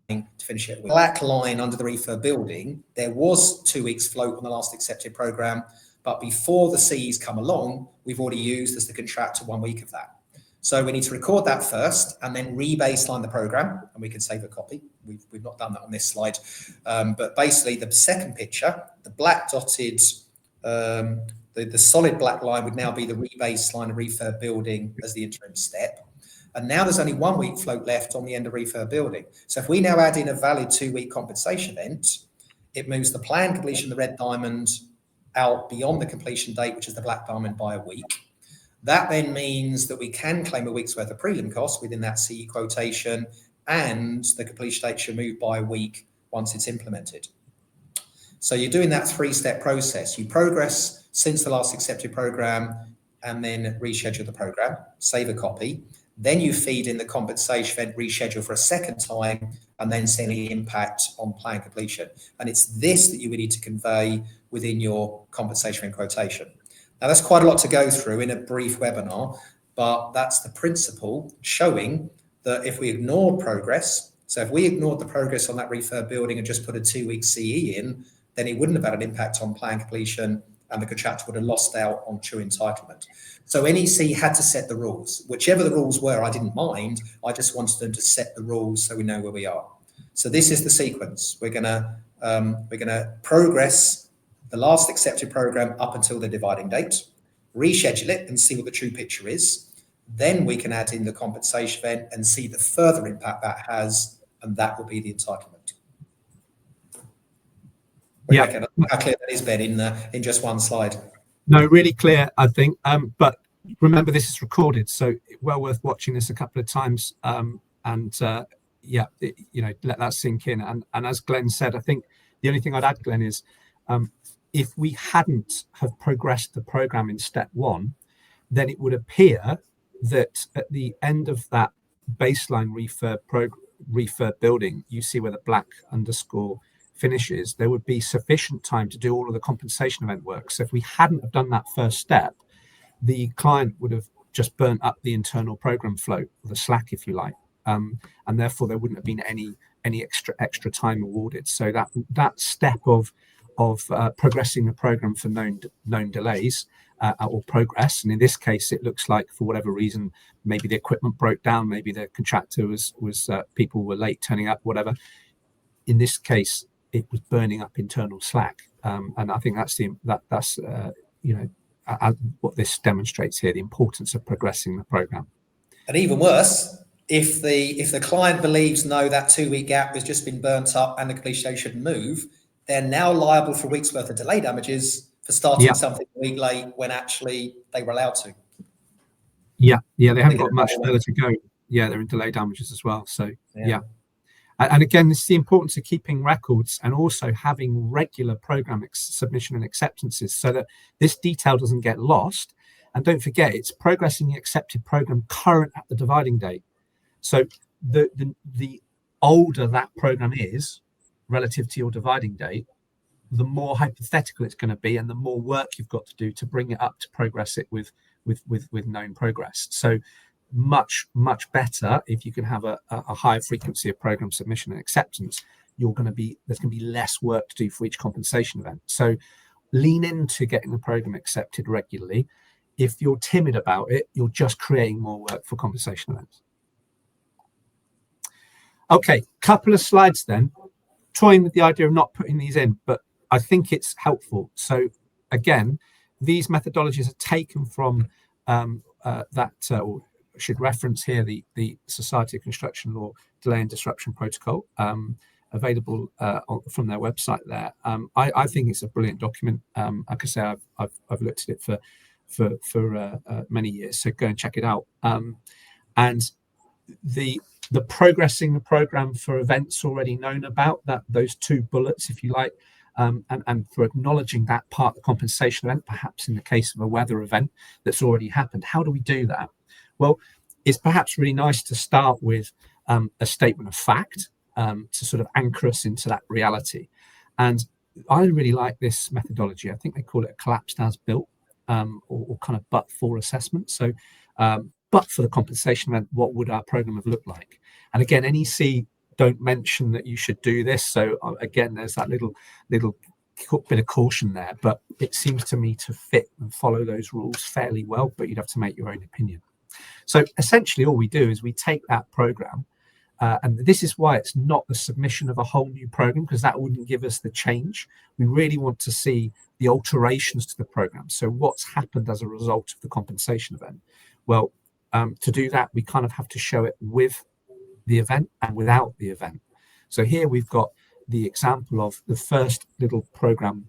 to finish it. Black line under the refurb building, there was 2 weeks float on the last accepted program, but before the CEs come along, we've already used as the contractor 1 week of that. So we need to record that first and then re-baseline the program, and we can save a copy. We've not done that on this slide. But basically the second picture, the black dotted, the solid black line would now be the re-baseline of refurb building as the interim step. And now there's only 1 week float left on the end of refurb building. So if we now add in a valid 2 week compensation event, it moves the planned completion, the red diamond, out beyond the completion date, which is the black diamond, by a week. That then means that we can claim a week's worth of prelim costs within that CE quotation, and the completion date should move by a week once it's implemented. So you're doing that 3-step process. You progress since the last accepted program and then reschedule the program, save a copy. Then you feed in the compensation event, reschedule for a second time, and then see any impact on plan completion. And it's this that you would need to convey within your compensation event quotation. Now, that's quite a lot to go through in a brief webinar, but that's the principle, showing that if we ignored progress, so if we ignored the progress on that refurb building and just put a 2 week CE in, then it wouldn't have had an impact on plan completion, and the contractor would have lost out on true entitlement. So NEC had to set the rules. Whichever the rules were, I didn't mind. I just wanted them to set the rules so we know where we are. So this is the sequence. We're gonna progress the last accepted program up until the dividing date, reschedule it and see what the true picture is. Then we can add in the compensation event and see the further impact that has, and that will be the entitlement. Yeah, how clear that is, Ben, in just one slide? No, really clear, I think. But remember, this is recorded, so well worth watching this a couple of times. Yeah, let that sink in. And as Glenn said, I think the only thing I'd add, Glenn, is if we hadn't have progressed the program in step 1, then it would appear that at the end of that baseline refurb building, you see where the black underscore finishes, there would be sufficient time to do all of the compensation event work. So if we hadn't have done that first step, the client would have just burnt up the internal program float, the slack, if you like, and therefore there wouldn't have been any extra time awarded. So that step of progressing the program for known delays or progress, and in this case it looks like for whatever reason, maybe the equipment broke down, maybe the contractor was people were late turning up, whatever. In this case, it was burning up internal slack, and I think that's what this demonstrates here: the importance of progressing the program. And even worse, if the client believes no, that 2 week gap has just been burnt up and the completion date should move, they're now liable for a week's worth of delay damages for starting something a week late when actually they were allowed to. Yeah, they haven't got much further to go. Yeah, they're in delay damages as well. So yeah. And again, this is the importance of keeping records and also having regular program submission and acceptances so that this detail doesn't get lost. And don't forget, it's progressing the accepted program current at the dividing date. So the older that program is relative to your dividing date, the more hypothetical it's going to be and the more work you've got to do to bring it up to progress it with known progress. So much better if you can have a higher frequency of program submission and acceptance. There's going to be less work to do for each compensation event. So lean into getting the program accepted regularly. If you're timid about it, you're just creating more work for compensation events. Okay, couple of slides then, toying with the idea of not putting these in, but I think it's helpful. So again, these methodologies are taken from or should reference here the Society of Construction Law Delay and Disruption Protocol, available from their website there. I think it's a brilliant document. Like I say, I've looked at it for many years, so go and check it out. And the progressing the program for events already known about, those 2 bullets, if you like, and for acknowledging that part of the compensation event, perhaps in the case of a weather event that's already happened. How do we do that? Well, it's perhaps really nice to start with a statement of fact, to sort of anchor us into that reality. And I really like this methodology. I think they call it a collapsed as built, or kind of but for assessment. So but for the compensation event, what would our program have looked like? And again, NEC don't mention that you should do this. So again, there's that little bit of caution there, but it seems to me to fit and follow those rules fairly well, but you'd have to make your own opinion. So essentially all we do is we take that program, and this is why it's not the submission of a whole new program, because that wouldn't give us the change. We really want to see the alterations to the program. So what's happened as a result of the compensation event? Well, to do that, we kind of have to show it with the event and without the event. So here we've got the example of the first little program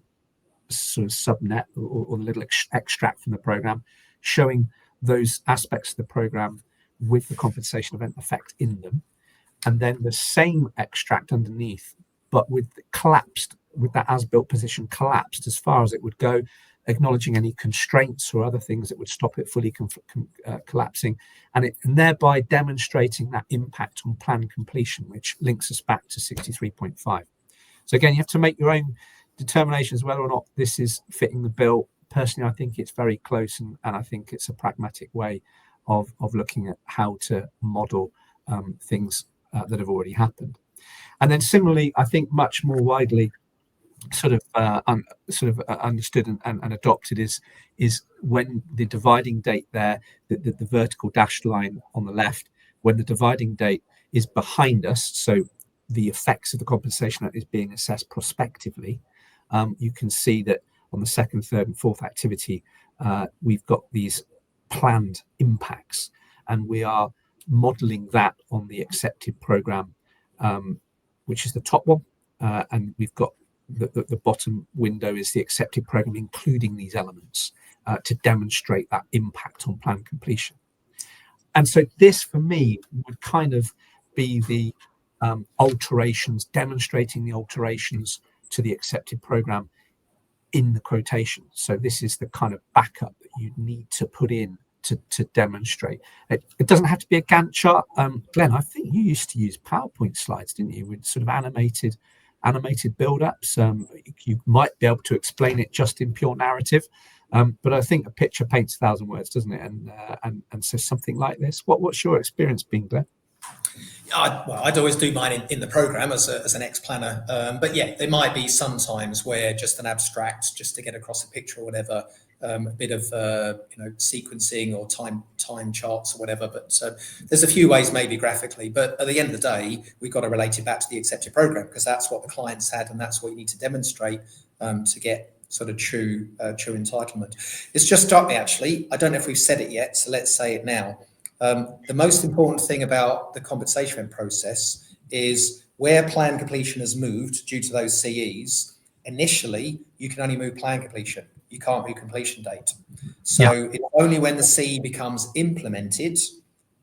sort of subnet or the little extract from the program, showing those aspects of the program with the compensation event effect in them. And then the same extract underneath, but with that as-built position collapsed as far as it would go, acknowledging any constraints or other things that would stop it fully collapsing, and thereby demonstrating that impact on plan completion, which links us back to 63.5. So again, you have to make your own determinations whether or not this is fitting the bill. Personally, I think it's very close, and I think it's a pragmatic way of looking at how to model things that have already happened. And then similarly, I think much more widely understood and adopted is when the dividing date there, the vertical dashed line on the left, when the dividing date is behind us, so the effects of the compensation that is being assessed prospectively, you can see that on the second, third, and fourth activity, we've got these planned impacts, and we are modeling that on the accepted program, which is the top one, and we've got the bottom window is the accepted program, including these elements to demonstrate that impact on plan completion. And so this, for me, would kind of be the alterations, demonstrating the alterations to the accepted program in the quotation. So this is the kind of backup that you need to put in to demonstrate. It doesn't have to be a Gantt chart. Glenn, I think you used to use PowerPoint slides, didn't you, with sort of animated build-ups. You might be able to explain it just in pure narrative, but I think a picture paints 1,000 words, doesn't it? And so something like this. What's your experience been, Glenn? I'd always do mine in the program as an ex-planner, but yeah, there might be some times where just an abstract, just to get across a picture or whatever, a bit of sequencing or time charts or whatever. But there's a few ways maybe graphically, but at the end of the day, we've got to relate it back to the accepted program, because that's what the clients had, and that's what you need to demonstrate to get sort of true entitlement. It's just struck me, actually. I don't know if we've said it yet, so let's say it now. The most important thing about the compensation event process is where plan completion has moved due to those CEs. Initially, you can only move plan completion. You can't move completion date. So It's only when the CE becomes implemented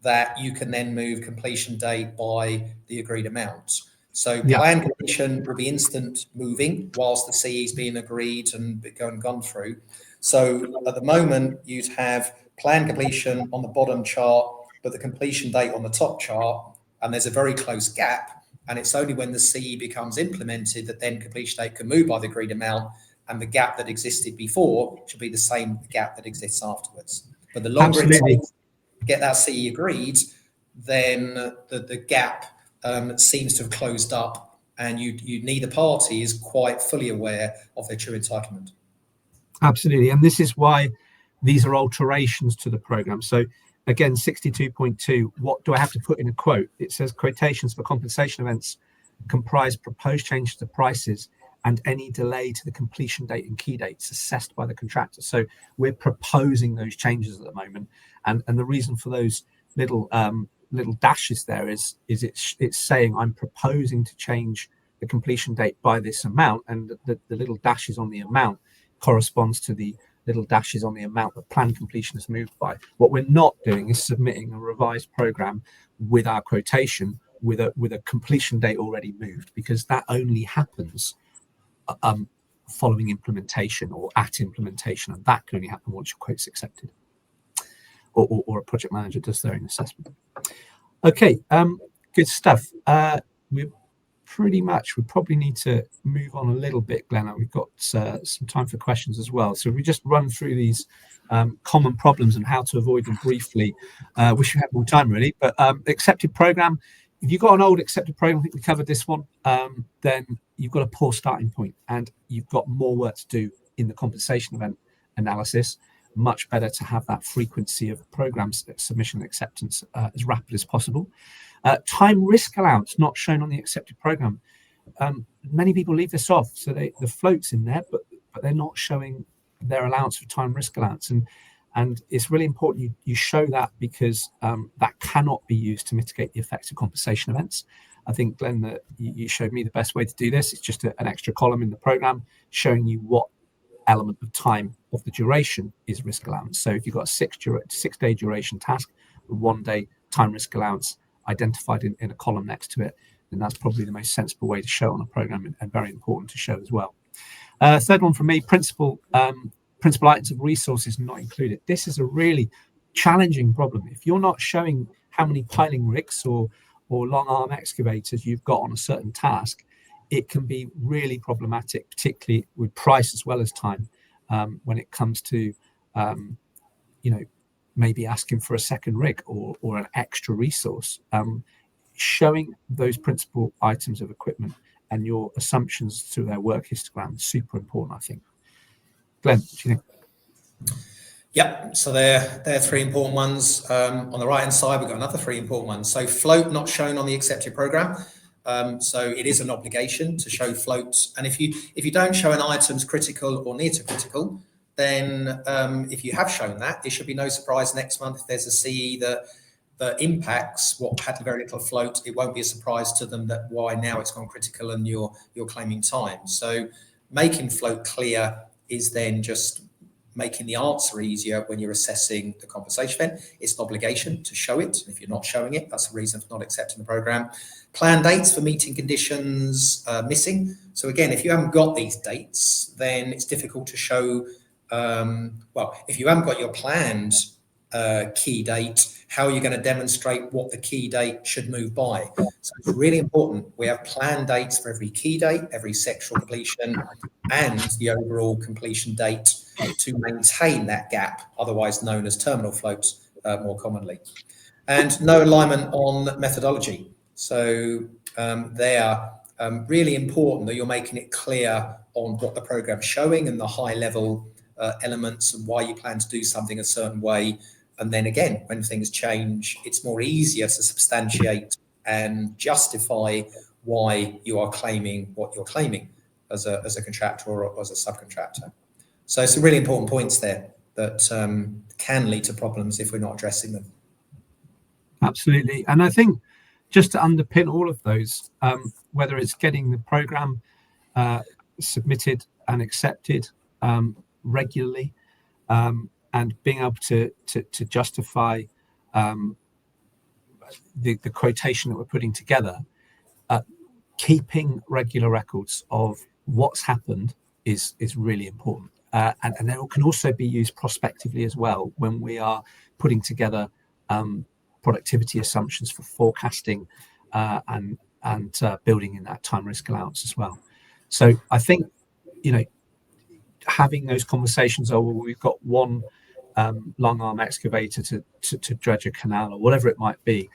that you can then move completion date by the agreed amount. So plan completion will be instant moving whilst the CE is being agreed and gone through. So at the moment, you'd have plan completion on the bottom chart, but the completion date on the top chart, and there's a very close gap. And it's only when the CE becomes implemented that then completion date can move by the agreed amount, and the gap that existed before should be the same gap that exists afterwards. But the longer it takes to get that CE agreed, then the gap seems to have closed up, and neither party is quite fully aware of their true entitlement. Absolutely, and this is why these are alterations to the program. So again, 62.2, what do I have to put in a quote? It says quotations for compensation events comprise proposed changes to prices and any delay to the completion date and key dates assessed by the contractor. So we're proposing those changes at the moment, and the reason for those little dashes there is it's saying I'm proposing to change the completion date by this amount, and the little dashes on the amount corresponds to the little dashes on the amount that plan completion has moved by. What we're not doing is submitting a revised program with our quotation with a completion date already moved, because that only happens following implementation or at implementation, and that can only happen once your quote's accepted or a project manager does their own assessment. Okay, good stuff. We're pretty much, we probably need to move on a little bit, Glenn. We've got some time for questions as well. So if we just run through these common problems and how to avoid them briefly. Wish we had more time, really. But accepted program, if you've got an old accepted program, I think we covered this one, then you've got a poor starting point and you've got more work to do in the compensation event analysis. Much better to have that frequency of program submission acceptance as rapid as possible. Time risk allowance not shown on the accepted program. Many people leave this off, so the float's in there, but they're not showing their allowance for time risk allowance, and it's really important you show that, because that cannot be used to mitigate the effects of compensation events. I think, Glenn, that you showed me the best way to do this. It's just an extra column in the program showing you what element of time of the duration is risk allowance. So if you've got a 6-day duration task with 1 day time risk allowance identified in a column next to it, then that's probably the most sensible way to show on a program, and very important to show as well. Third one for me, principal items of resources not included. This is a really challenging problem. If you're not showing how many piling rigs or long arm excavators you've got on a certain task, it can be really problematic, particularly with price as well as time, when it comes to maybe asking for a second rig or an extra resource. Showing those principal items of equipment and your assumptions to their work histogram is super important, I think. Glenn, what do you think? Yep, so they're 3 important ones. On the right hand side, we've got another 3 important ones. So float not shown on the accepted program. So it is an obligation to show floats, and if you don't show an item's critical or near to critical, then if you have shown that, it should be no surprise next month if there's a CE that impacts what had very little float. It won't be a surprise to them that why now it's gone critical and you're claiming time. So making float clear is then just making the answer easier when you're assessing the compensation event. It's an obligation to show it. If you're not showing it, that's a reason for not accepting the program. Plan dates for meeting conditions missing. So again, if you haven't got these dates, then it's difficult to show. If you haven't got your planned key date, how are you going to demonstrate what the key date should move by? So it's really important. We have planned dates for every key date, every sectional completion, and the overall completion date to maintain that gap, otherwise known as terminal floats more commonly. And no alignment on methodology. So they are really important that you're making it clear on what the program's showing and the high level elements and why you plan to do something a certain way. And then again, when things change, it's more easier to substantiate and justify why you are claiming what you're claiming as a contractor or as a subcontractor. So some really important points there that can lead to problems if we're not addressing them. Absolutely. And I think just to underpin all of those, whether it's getting the program submitted and accepted regularly, and being able to justify the quotation that we're putting together, keeping regular records of what's happened is really important. And they can also be used prospectively as well when we are putting together productivity assumptions for forecasting and building in that time risk allowance as well. So I think, having those conversations, we've got one long arm excavator to dredge a canal or whatever it might be.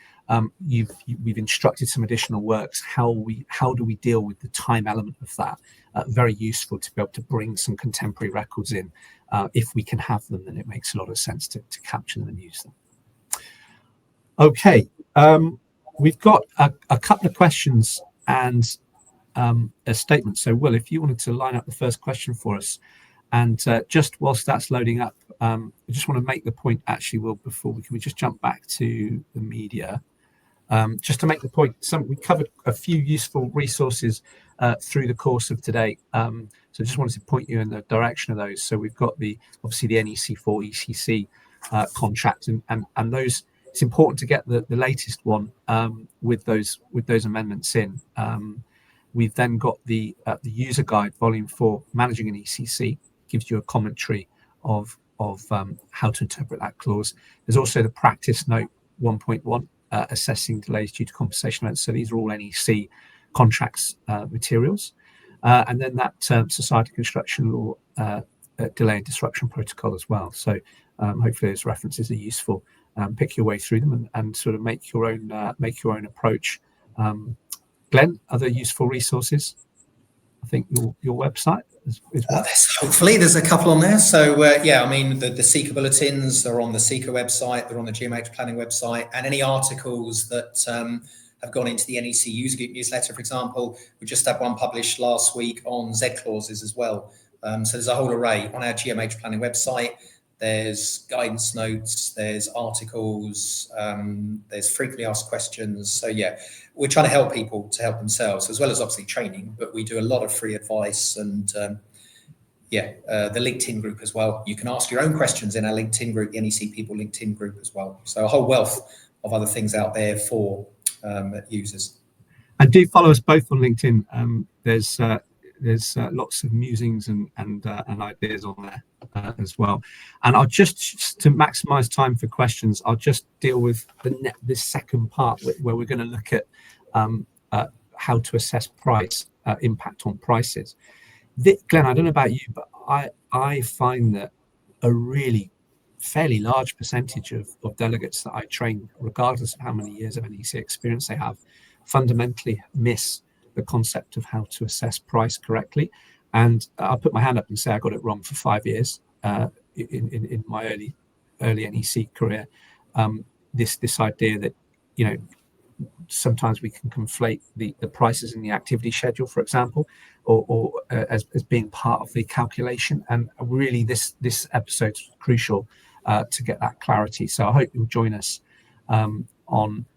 We've instructed some additional works. How do we deal with the time element of that? Very useful to be able to bring some contemporary records in. If we can have them, then it makes a lot of sense to capture them and use them. Okay, we've got a couple of questions and a statement. So, Will, if you wanted to line up the first question for us, and just whilst that's loading up, I just want to make the point, actually, Will, before we just jump back to the media, just to make the point. We covered a few useful resources through the course of today. So I just wanted to point you in the direction of those. So we've got obviously the NEC4 ECC contract, and those. It's important to get the latest one with those amendments in. We've then got the user guide, volume 4, managing an ECC, gives you a commentary of how to interpret that clause. There's also the practice note 1.1, assessing delays due to compensation events. So these are all NEC contracts materials, and then that society construction law delay and disruption protocol as well. So hopefully those references are useful. Pick your way through them and sort of make your own approach. Glenn, other useful resources? I think your website is one. Hopefully there's a couple on there. So yeah, I mean the CECA bulletins are on the CECA website, they're on the GMH Planning website, and any articles that have gone into the NEC user group newsletter, for example, we just had one published last week on Z clauses as well. So there's a whole array on our GMH Planning website. There's guidance notes, there's articles, there's frequently asked questions. So yeah, we're trying to help people to help themselves, as well as obviously training, but we do a lot of free advice and the LinkedIn group as well. You can ask your own questions in our LinkedIn group, the NEC People LinkedIn group as well. So a whole wealth of other things out there for users. And do follow us both on LinkedIn. There's lots of musings and ideas on there as well. And I'll just to maximize time for questions, I'll just deal with this second part where we're going to look at how to assess price impact on prices. Glenn, I don't know about you, but I find that a really fairly large percentage of delegates that I train, regardless of how many years of NEC experience they have, fundamentally miss the concept of how to assess price correctly. And I'll put my hand up and say I got it wrong for 5 years in my early NEC career. This idea that, you know, sometimes we can conflate the prices in the activity schedule, for example, or as being part of the calculation. And really, this episode is crucial to get that clarity. So I hope you'll join us on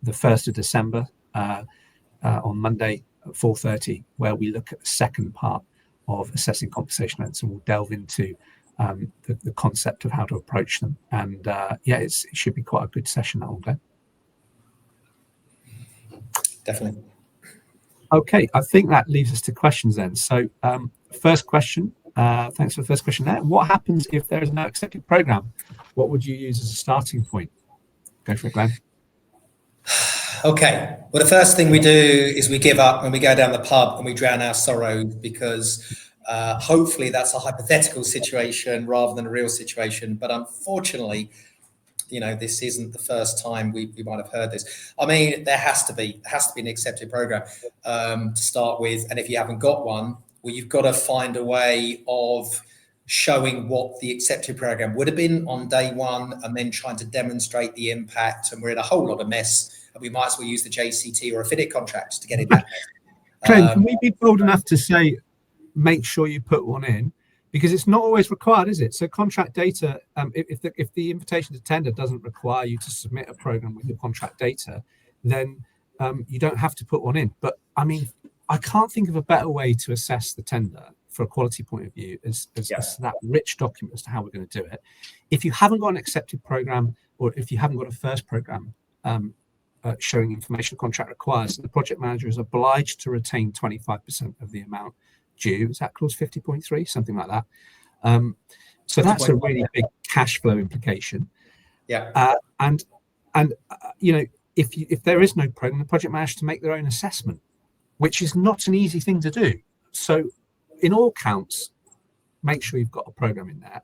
the 1st of December on Monday at 4:30, where we look at the second part of assessing compensation events, and we'll delve into the concept of how to approach them. And it should be quite a good session, that one, Glenn. Definitely. Okay, I think that leaves us to questions then. So first question, thanks for the first question there. What happens if there is no accepted program? What would you use as a starting point? Go for it, Glenn. Okay, well, the first thing we do is we give up and we go down the pub and we drown our sorrow, because hopefully that's a hypothetical situation rather than a real situation. But unfortunately, you know, this isn't the first time we might have heard this. I mean, there has to be an accepted program to start with. And if you haven't got one, well, you've got to find a way of showing what the accepted program would have been on day one, and then trying to demonstrate the impact. And we're in a whole lot of mess. And we might as well use the JCT or a FIDIC contract to get it back. Glenn, can we be bold enough to say, make sure you put one in? Because it's not always required, is it? So contract data, if the invitation to tender doesn't require you to submit a program with your contract data, then you don't have to put one in. But I mean, I can't think of a better way to assess the tender for a quality point of view as that rich document as to how we're going to do it. If you haven't got an accepted program, or if you haven't got a first program showing information the contract requires, the project manager is obliged to retain 25% of the amount due. Is that clause 50.3, something like that? So that's a really big cash flow implication. Yeah. And you know, if there is no program, the project manager to make their own assessment, which is not an easy thing to do. So in all counts, make sure you've got a program in there.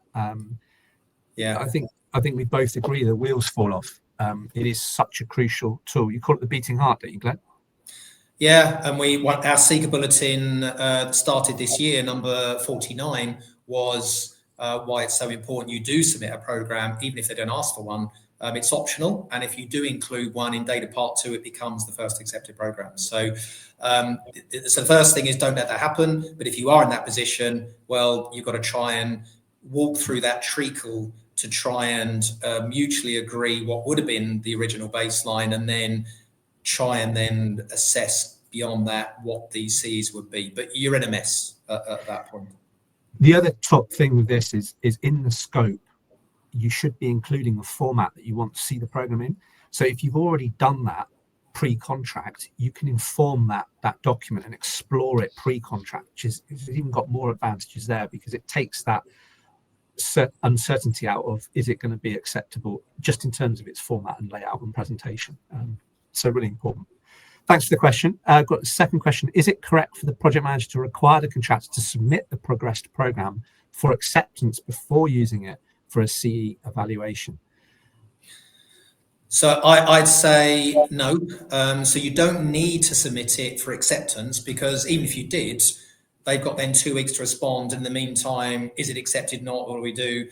I think we both agree the wheels fall off. It is such a crucial tool. You call it the beating heart, don't you, Glenn? Yeah, and our CECA bulletin started this year, number 49, was why it's so important you do submit a program, even if they don't ask for one. It's optional, and if you do include one in data part 2, it becomes the first accepted program. So the first thing is, don't let that happen. But if you are in that position, well, you've got to try and walk through that treacle to try and mutually agree what would have been the original baseline, and then try and then assess beyond that what these Cs would be. But you're in a mess at that point. The other top thing with this is in the scope, you should be including the format that you want to see the program in. So if you've already done that pre-contract, you can inform that document and explore it pre-contract, which is even got more advantages there, because it takes that uncertainty out of, is it going to be acceptable, just in terms of its format and layout and presentation. So really important. Thanks for the question. I've got the second question. Is it correct for the project manager to require the contractor to submit the progressed program for acceptance before using it for a CE evaluation? So I'd say no. So you don't need to submit it for acceptance, because even if you did, they've got then 2 weeks to respond. In the meantime, is it accepted, not, what do we do?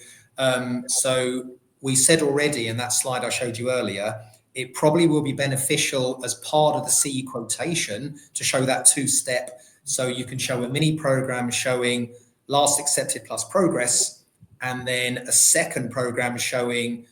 So we said already in that slide I showed you earlier, it probably will be beneficial as part of the CE quotation to show that 2-step. So you can show a mini program showing last accepted plus progress, and then a second program showing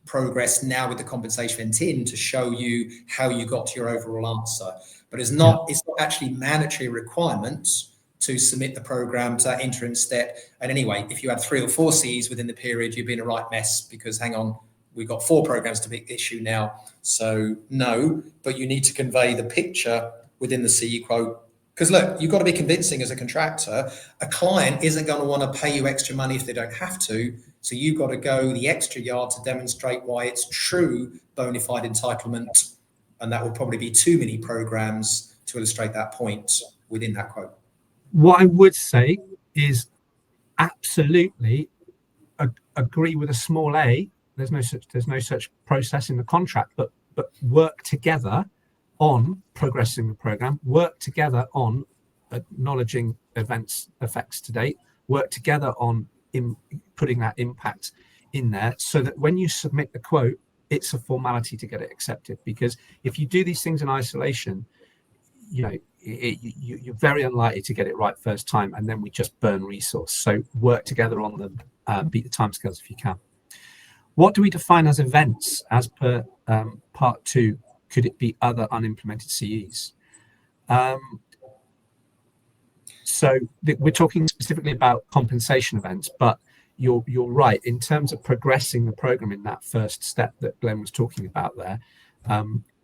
progress now with the compensation event in, to show you how you got to your overall answer. But it's not actually mandatory requirements to submit the program to that interim step. And anyway, if you had 3 or 4 Cs within the period, you'd be in a right mess, because hang on, we've got 4 programs to be issue now. So no, but you need to convey the picture within the CE quote. Because look, you've got to be convincing as a contractor. A client isn't going to want to pay you extra money if they don't have to. So you've got to go the extra yard to demonstrate why it's true bona fide entitlement. And that will probably be too many programs to illustrate that point within that quote. What I would say is absolutely agree with a small a. There's no such process in the contract, but work together on progressing the program, work together on acknowledging effects to date, work together on putting that impact in there, so that when you submit the quote, it's a formality to get it accepted. Because if you do these things in isolation, you're very unlikely to get it right first time, and then we just burn resource. So work together on them, beat the timescales if you can. What do we define as events as per part 2? Could it be other unimplemented CEs? So we're talking specifically about compensation events, but you're right. In terms of progressing the program in that first step that Glenn was talking about there,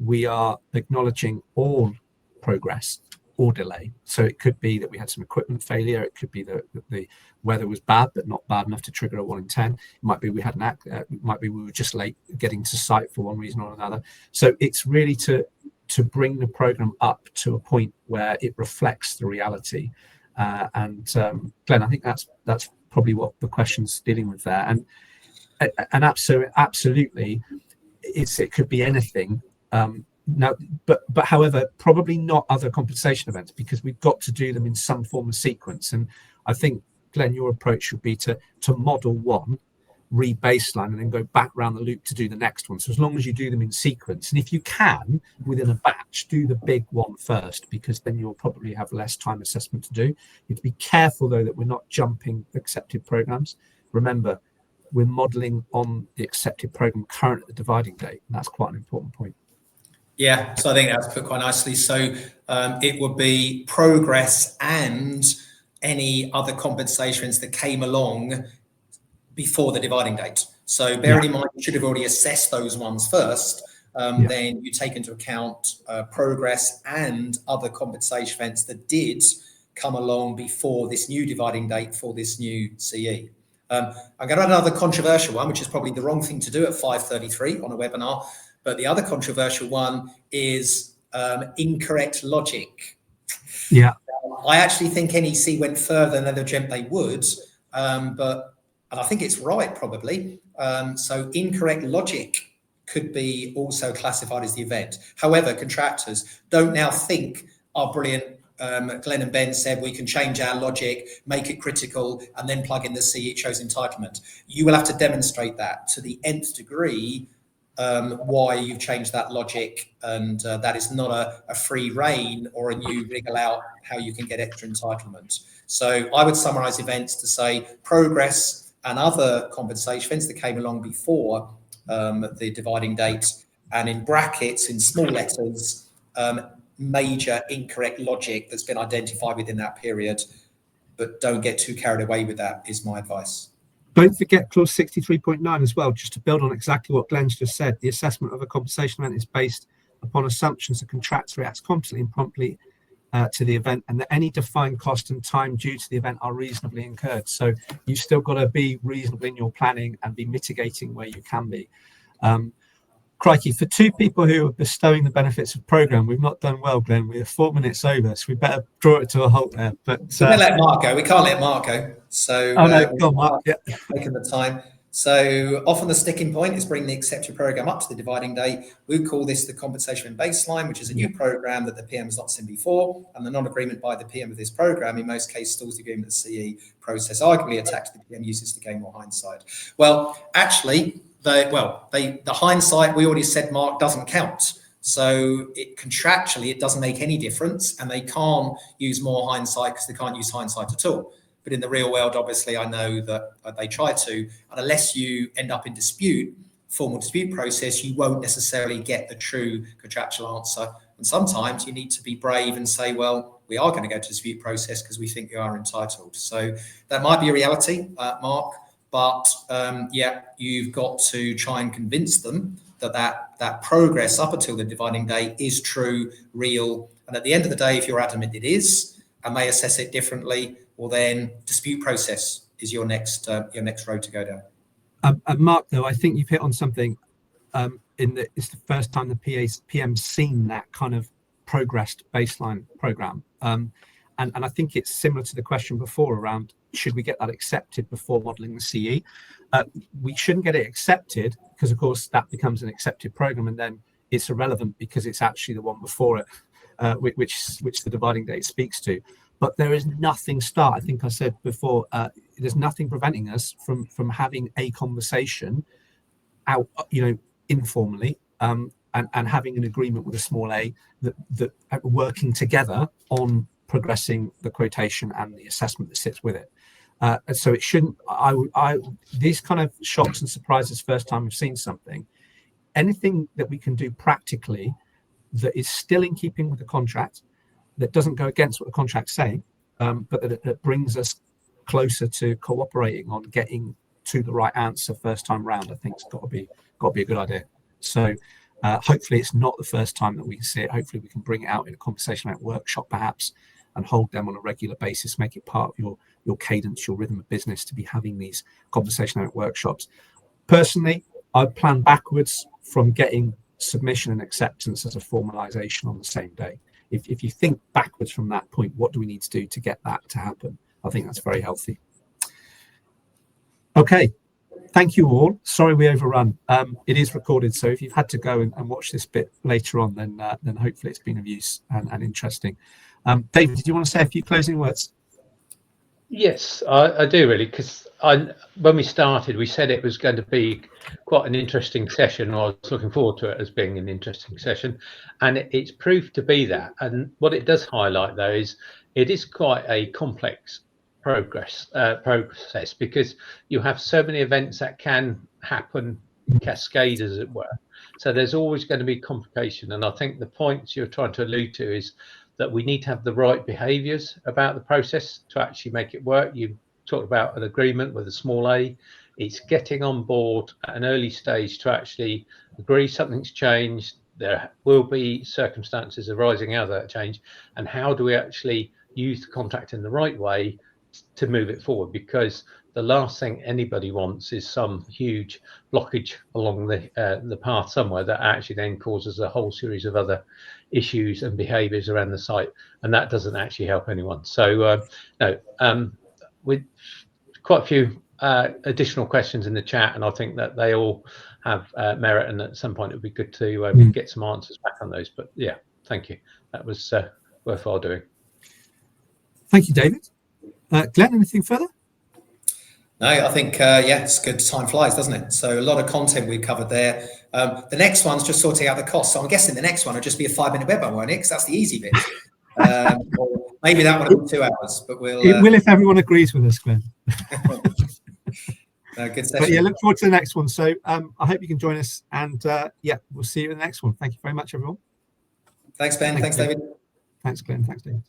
we are acknowledging all progress or delay. So it could be that we had some equipment failure. It could be that the weather was bad, but not bad enough to trigger a 1 in 10. It might be we had it might be we were just late getting to site for one reason or another. So it's really to bring the program up to a point where it reflects the reality. And Glenn, I think that's probably what the question's dealing with there. And absolutely, it could be anything. Now, but however, probably not other compensation events, because we've got to do them in some form of sequence. And I think, Glenn, your approach should be to model one, re-baseline, and then go back around the loop to do the next one. So as long as you do them in sequence, and if you can, within a batch, do the big one first, because then you'll probably have less time assessment to do. You have to be careful, though, that we're not jumping accepted programs. Remember, we're modeling on the accepted program current at the dividing date, and that's quite an important point. Yeah, so I think that's put quite nicely. So it would be progress and any other compensations that came along before the dividing date. So bearing in mind, you should have already assessed those ones first. Then you take into account progress and other compensation events that did come along before this new dividing date for this new CE. I'm going to add another controversial one, which is probably the wrong thing to do at 5:33 on a webinar. But the other controversial one is incorrect logic. Yeah. I actually think NEC went further than they dreamt they would, and I think it's right, probably. So incorrect logic could be also classified as the event. However, contractors don't now think, oh, brilliant, Glenn and Ben said we can change our logic, make it critical, and then plug in the C, it shows entitlement. You will have to demonstrate that to the nth degree, why you've changed that logic, and that is not a free rein or a new wriggle out how you can get extra entitlement. So I would summarize events to say progress and other compensation events that came along before the dividing date, and in brackets, in small letters, major incorrect logic that's been identified within that period. But don't get too carried away with that, is my advice. Don't forget clause 63.9 as well, just to build on exactly what Glenn's just said. The assessment of a compensation event is based upon assumptions the contractor reacts competently and promptly to the event, and that any defined cost and time due to the event are reasonably incurred. So you've still got to be reasonable in your planning and be mitigating where you can be. Crikey, for two people who are bestowing the benefits of programme, we've not done well, Glenn. We're 4 minutes over, so we better draw it to a halt there. But we can't let Mark go. We can't let Mark go. So oh no, go on, Mark. Yeah. Taking the time. So often the sticking point is bringing the accepted program up to the dividing date. We call this the compensation baseline, which is a new program that the PM has not seen before, and the non-agreement by the PM of this program in most cases stalls the agreement of the CE process, arguably attached to the PM uses to gain more hindsight. Well, actually, the hindsight, we already said, Mark, doesn't count. So contractually, it doesn't make any difference, and they can't use more hindsight because they can't use hindsight at all. But in the real world, obviously, I know that they try to, and unless you end up in dispute, formal dispute process, you won't necessarily get the true contractual answer. And sometimes you need to be brave and say, well, we are going to go to dispute process because we think you are entitled. So that might be a reality, Mark, but you've got to try and convince them that progress up until the dividing date is true, real. And at the end of the day, if you're adamant it is, and they assess it differently, well, then dispute process is your next road to go down. Mark, though, I think you've hit on something it's the first time the PM's seen that kind of progressed baseline program. And I think it's similar to the question before around, should we get that accepted before modelling the CE? We shouldn't get it accepted because, of course, that becomes an accepted program and then it's irrelevant because it's actually the one before it, which the dividing date speaks to. But there is nothing I think I said before, there's nothing preventing us from having a conversation out, informally, and having an agreement with a small a that working together on progressing the quotation and the assessment that sits with it. And so it shouldn't, these kind of shocks and surprises, first time we've seen something, anything that we can do practically that is still in keeping with the contract, that doesn't go against what the contract's saying, but that brings us closer to cooperating on getting to the right answer first time round, I think it's got to be a good idea. So hopefully it's not the first time that we see it. Hopefully we can bring it out in a conversation at workshop perhaps and hold them on a regular basis, make it part of your cadence, your rhythm of business to be having these conversation at workshops. Personally, I plan backwards from getting submission and acceptance as a formalization on the same day. If you think backwards from that point, what do we need to do to get that to happen? I think that's very healthy. Okay, thank you all. Sorry we overrun. It is recorded, so if you've had to go and watch this bit later on, then hopefully it's been of use and interesting. David, did you want to say a few closing words? Yes, I do really, because when we started, we said it was going to be quite an interesting session. I was looking forward to it as being an interesting session, and it's proved to be that. And what it does highlight, though, is it is quite a complex process because you have so many events that can happen cascade, as it were. So there's always going to be complication. And I think the points you're trying to allude to is that we need to have the right behaviours about the process to actually make it work. You talked about an agreement with a small a. It's getting on board at an early stage to actually agree something's changed. There will be circumstances arising out of that change. And how do we actually use the contract in the right way to move it forward? Because the last thing anybody wants is some huge blockage along the path somewhere that actually then causes a whole series of other issues and behaviours around the site, and that doesn't actually help anyone. So with quite a few additional questions in the chat, and I think that they all have merit, and at some point it would be good to get some answers back on those. But yeah, thank you. That was worthwhile doing. Thank you, David. Glenn, anything further? No, I think, it's good. Time flies, doesn't it? So a lot of content we've covered there. The next one's just sorting out the costs. So I'm guessing the next one will just be a 5-minute webinar, won't it? Because that's the easy bit. Or maybe that one will be 2 hours, but we'll... It will if everyone agrees with us, Glenn. Good session. But yeah, look forward to the next one. So I hope you can join us, and we'll see you in the next one. Thank you very much, everyone. Thanks, Ben. Thanks, David. Thanks, Glenn. Thanks, David.